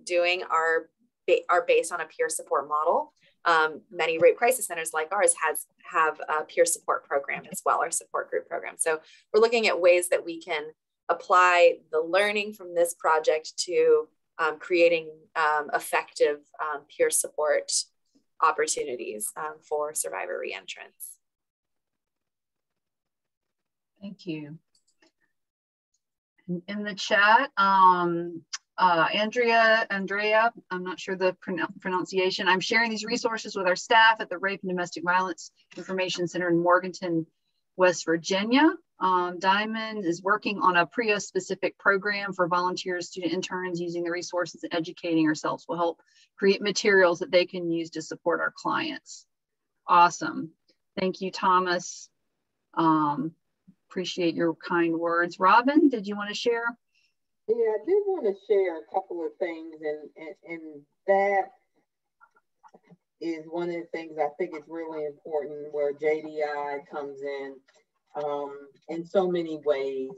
doing are based on a peer support model. Many rape crisis centers like ours have a peer support program as well, our support group program. So we're looking at ways that we can apply the learning from this project to creating effective peer support opportunities for survivor reentrants. Thank you. In the chat, Andrea, I'm not sure the pronunciation. I'm sharing these resources with our staff at the Rape and Domestic Violence Information Center in Morganton, West Virginia. Diamond is working on a PREA-specific program for volunteers, student interns. Using the resources and educating ourselves will help create materials that they can use to support our clients. Awesome. Thank you, Thomas. Appreciate your kind words. Robin, did you want to share? Yeah, I did want to share a couple of things, and that is one of the things I think is really important, where JDI comes in so many ways.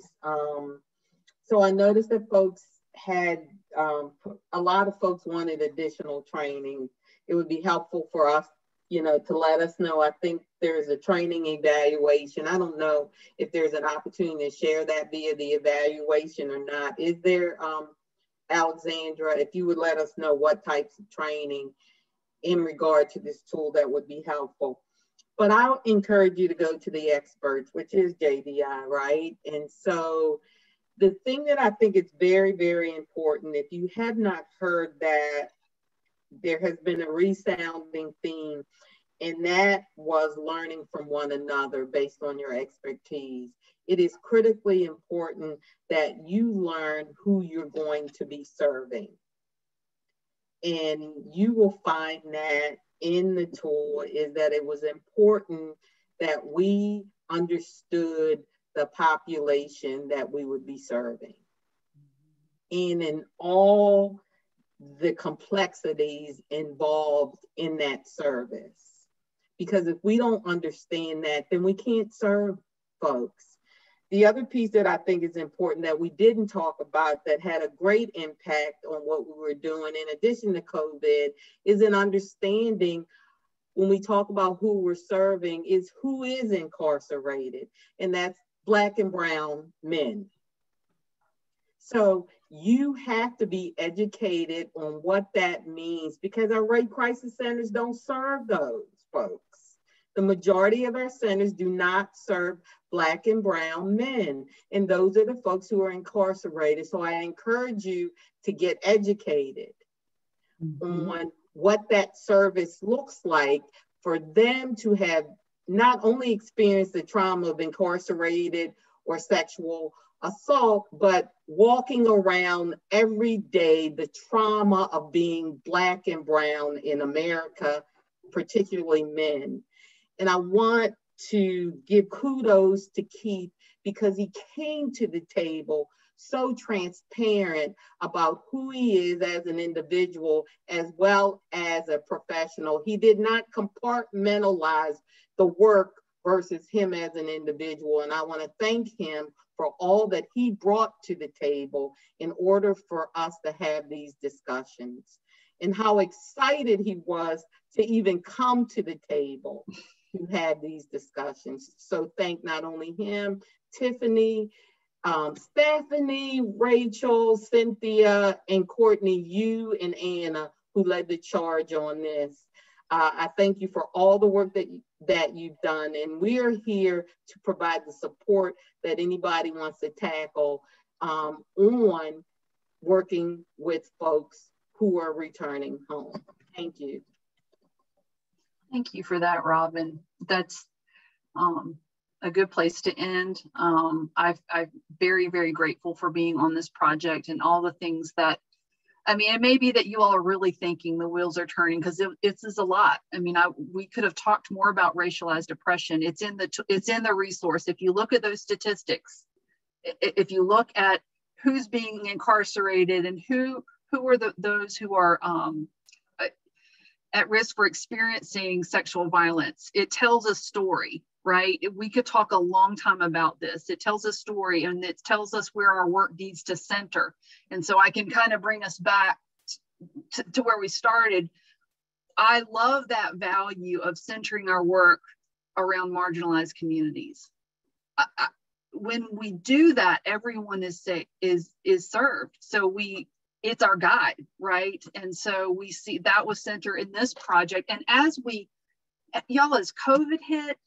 So I noticed that folks had, a lot of folks wanted additional training. It would be helpful for us, you know, to let us know. I think there's a training evaluation. I don't know if there's an opportunity to share that via the evaluation or not. Is there, Alexandra, if you would let us know what types of training in regard to this tool, that would be helpful. But I'll encourage you to go to the experts, which is JDI, right? And so the thing that I think is very, very important, if you have not heard that, there has been a resounding theme, and that was learning from one another based on your expertise. It is critically important that you learn who you're going to be serving. And you will find that in the tool is that it was important that we understood the population that we would be serving. And in all the complexities involved in that service. Because if we don't understand that, then we can't serve folks. The other piece that I think is important that we didn't talk about that had a great impact on what we were doing in addition to COVID is an understanding when we talk about who we're serving is who is incarcerated, and that's Black and brown men. So you have to be educated on what that means because our rape crisis centers don't serve those folks. The majority of our centers do not serve Black and brown men. And those are the folks who are incarcerated. So I encourage you to get educated on what that service looks like for them to have not only experienced the trauma of incarcerated or sexual assault, but walking around every day the trauma of being Black and brown in America, particularly men. And I want to give kudos to Keith because he came to the table so transparent about who he is as an individual as well as a professional. He did not compartmentalize the work versus him as an individual. And I want to thank him for all that he brought to the table in order for us to have these discussions and how excited he was to even come to the table to have these discussions. So thank not only him, Tiffany, Stephanie, Rachel, Cynthia, and Courtney, you and Anna, who led the charge on this. I thank you for all the work that you've done, and we are here to provide the support that anybody wants to tackle on working with folks who are returning home. Thank you. Thank you for that, Robin. That's a good place to end. I'm very, very grateful for being on this project and all the things that, I mean, it may be that you all are really thinking the wheels are turning because it's a lot. I mean, we could have talked more about racialized oppression. It's in the resource. If you look at those statistics, if you look at who's being incarcerated and who are those who are at risk for experiencing sexual violence, it tells a story, right? We could talk a long time about this. It tells a story and it tells us where our work needs to center. And so I can kind of bring us back to where we started. I love that value of centering our work around marginalized communities. When we do that, everyone is served. So it's our guide, right? And so we see that was centered in this project. And as COVID hit,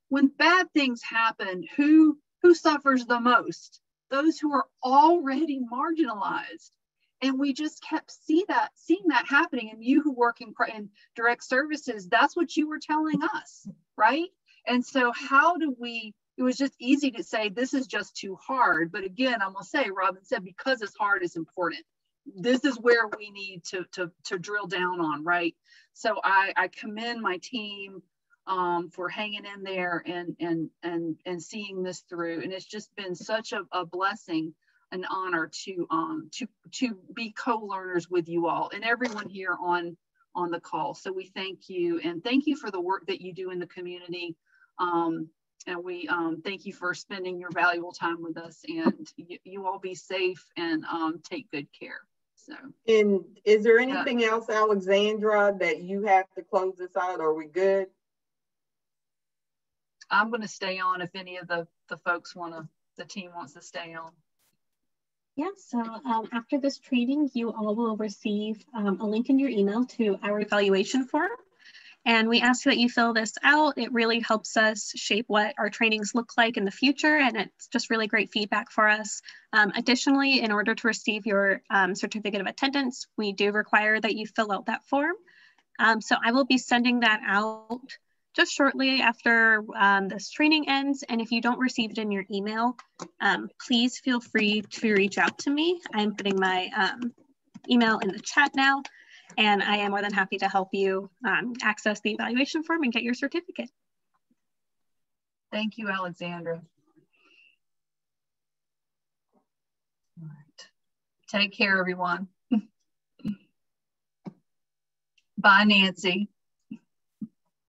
when bad things happen, who suffers the most? Those who are already marginalized. And we just kept seeing that happening. And you who work in direct services, that's what you were telling us, right? And so it was just easy to say, this is just too hard. But again, I'm gonna say, Robin said, because it's hard, it's important. This is where we need to drill down on, right? So I commend my team for hanging in there and seeing this through. And it's just been such a blessing, an honor to be co-learners with you all and everyone here on the call. So we thank you, and thank you for the work that you do in the community. And we thank you for spending your valuable time with us, and you all be safe and take good care. So, and is there anything else, Alexandra, that you have to close this out? Or are we good? I'm going to stay on if any of the folks the team wants to stay on. Yeah, so after this training, you all will receive a link in your email to our evaluation form. And we ask that you fill this out. It really helps us shape what our trainings look like in the future. And it's just really great feedback for us. Additionally, in order to receive your certificate of attendance, we do require that you fill out that form. So I will be sending that out just shortly after this training ends. And if you don't receive it in your email, please feel free to reach out to me. I'm putting my email in the chat now, and I am more than happy to help you access the evaluation form and get your certificate. Thank you, Alexandra. All right. Take care, everyone. Bye, Nancy.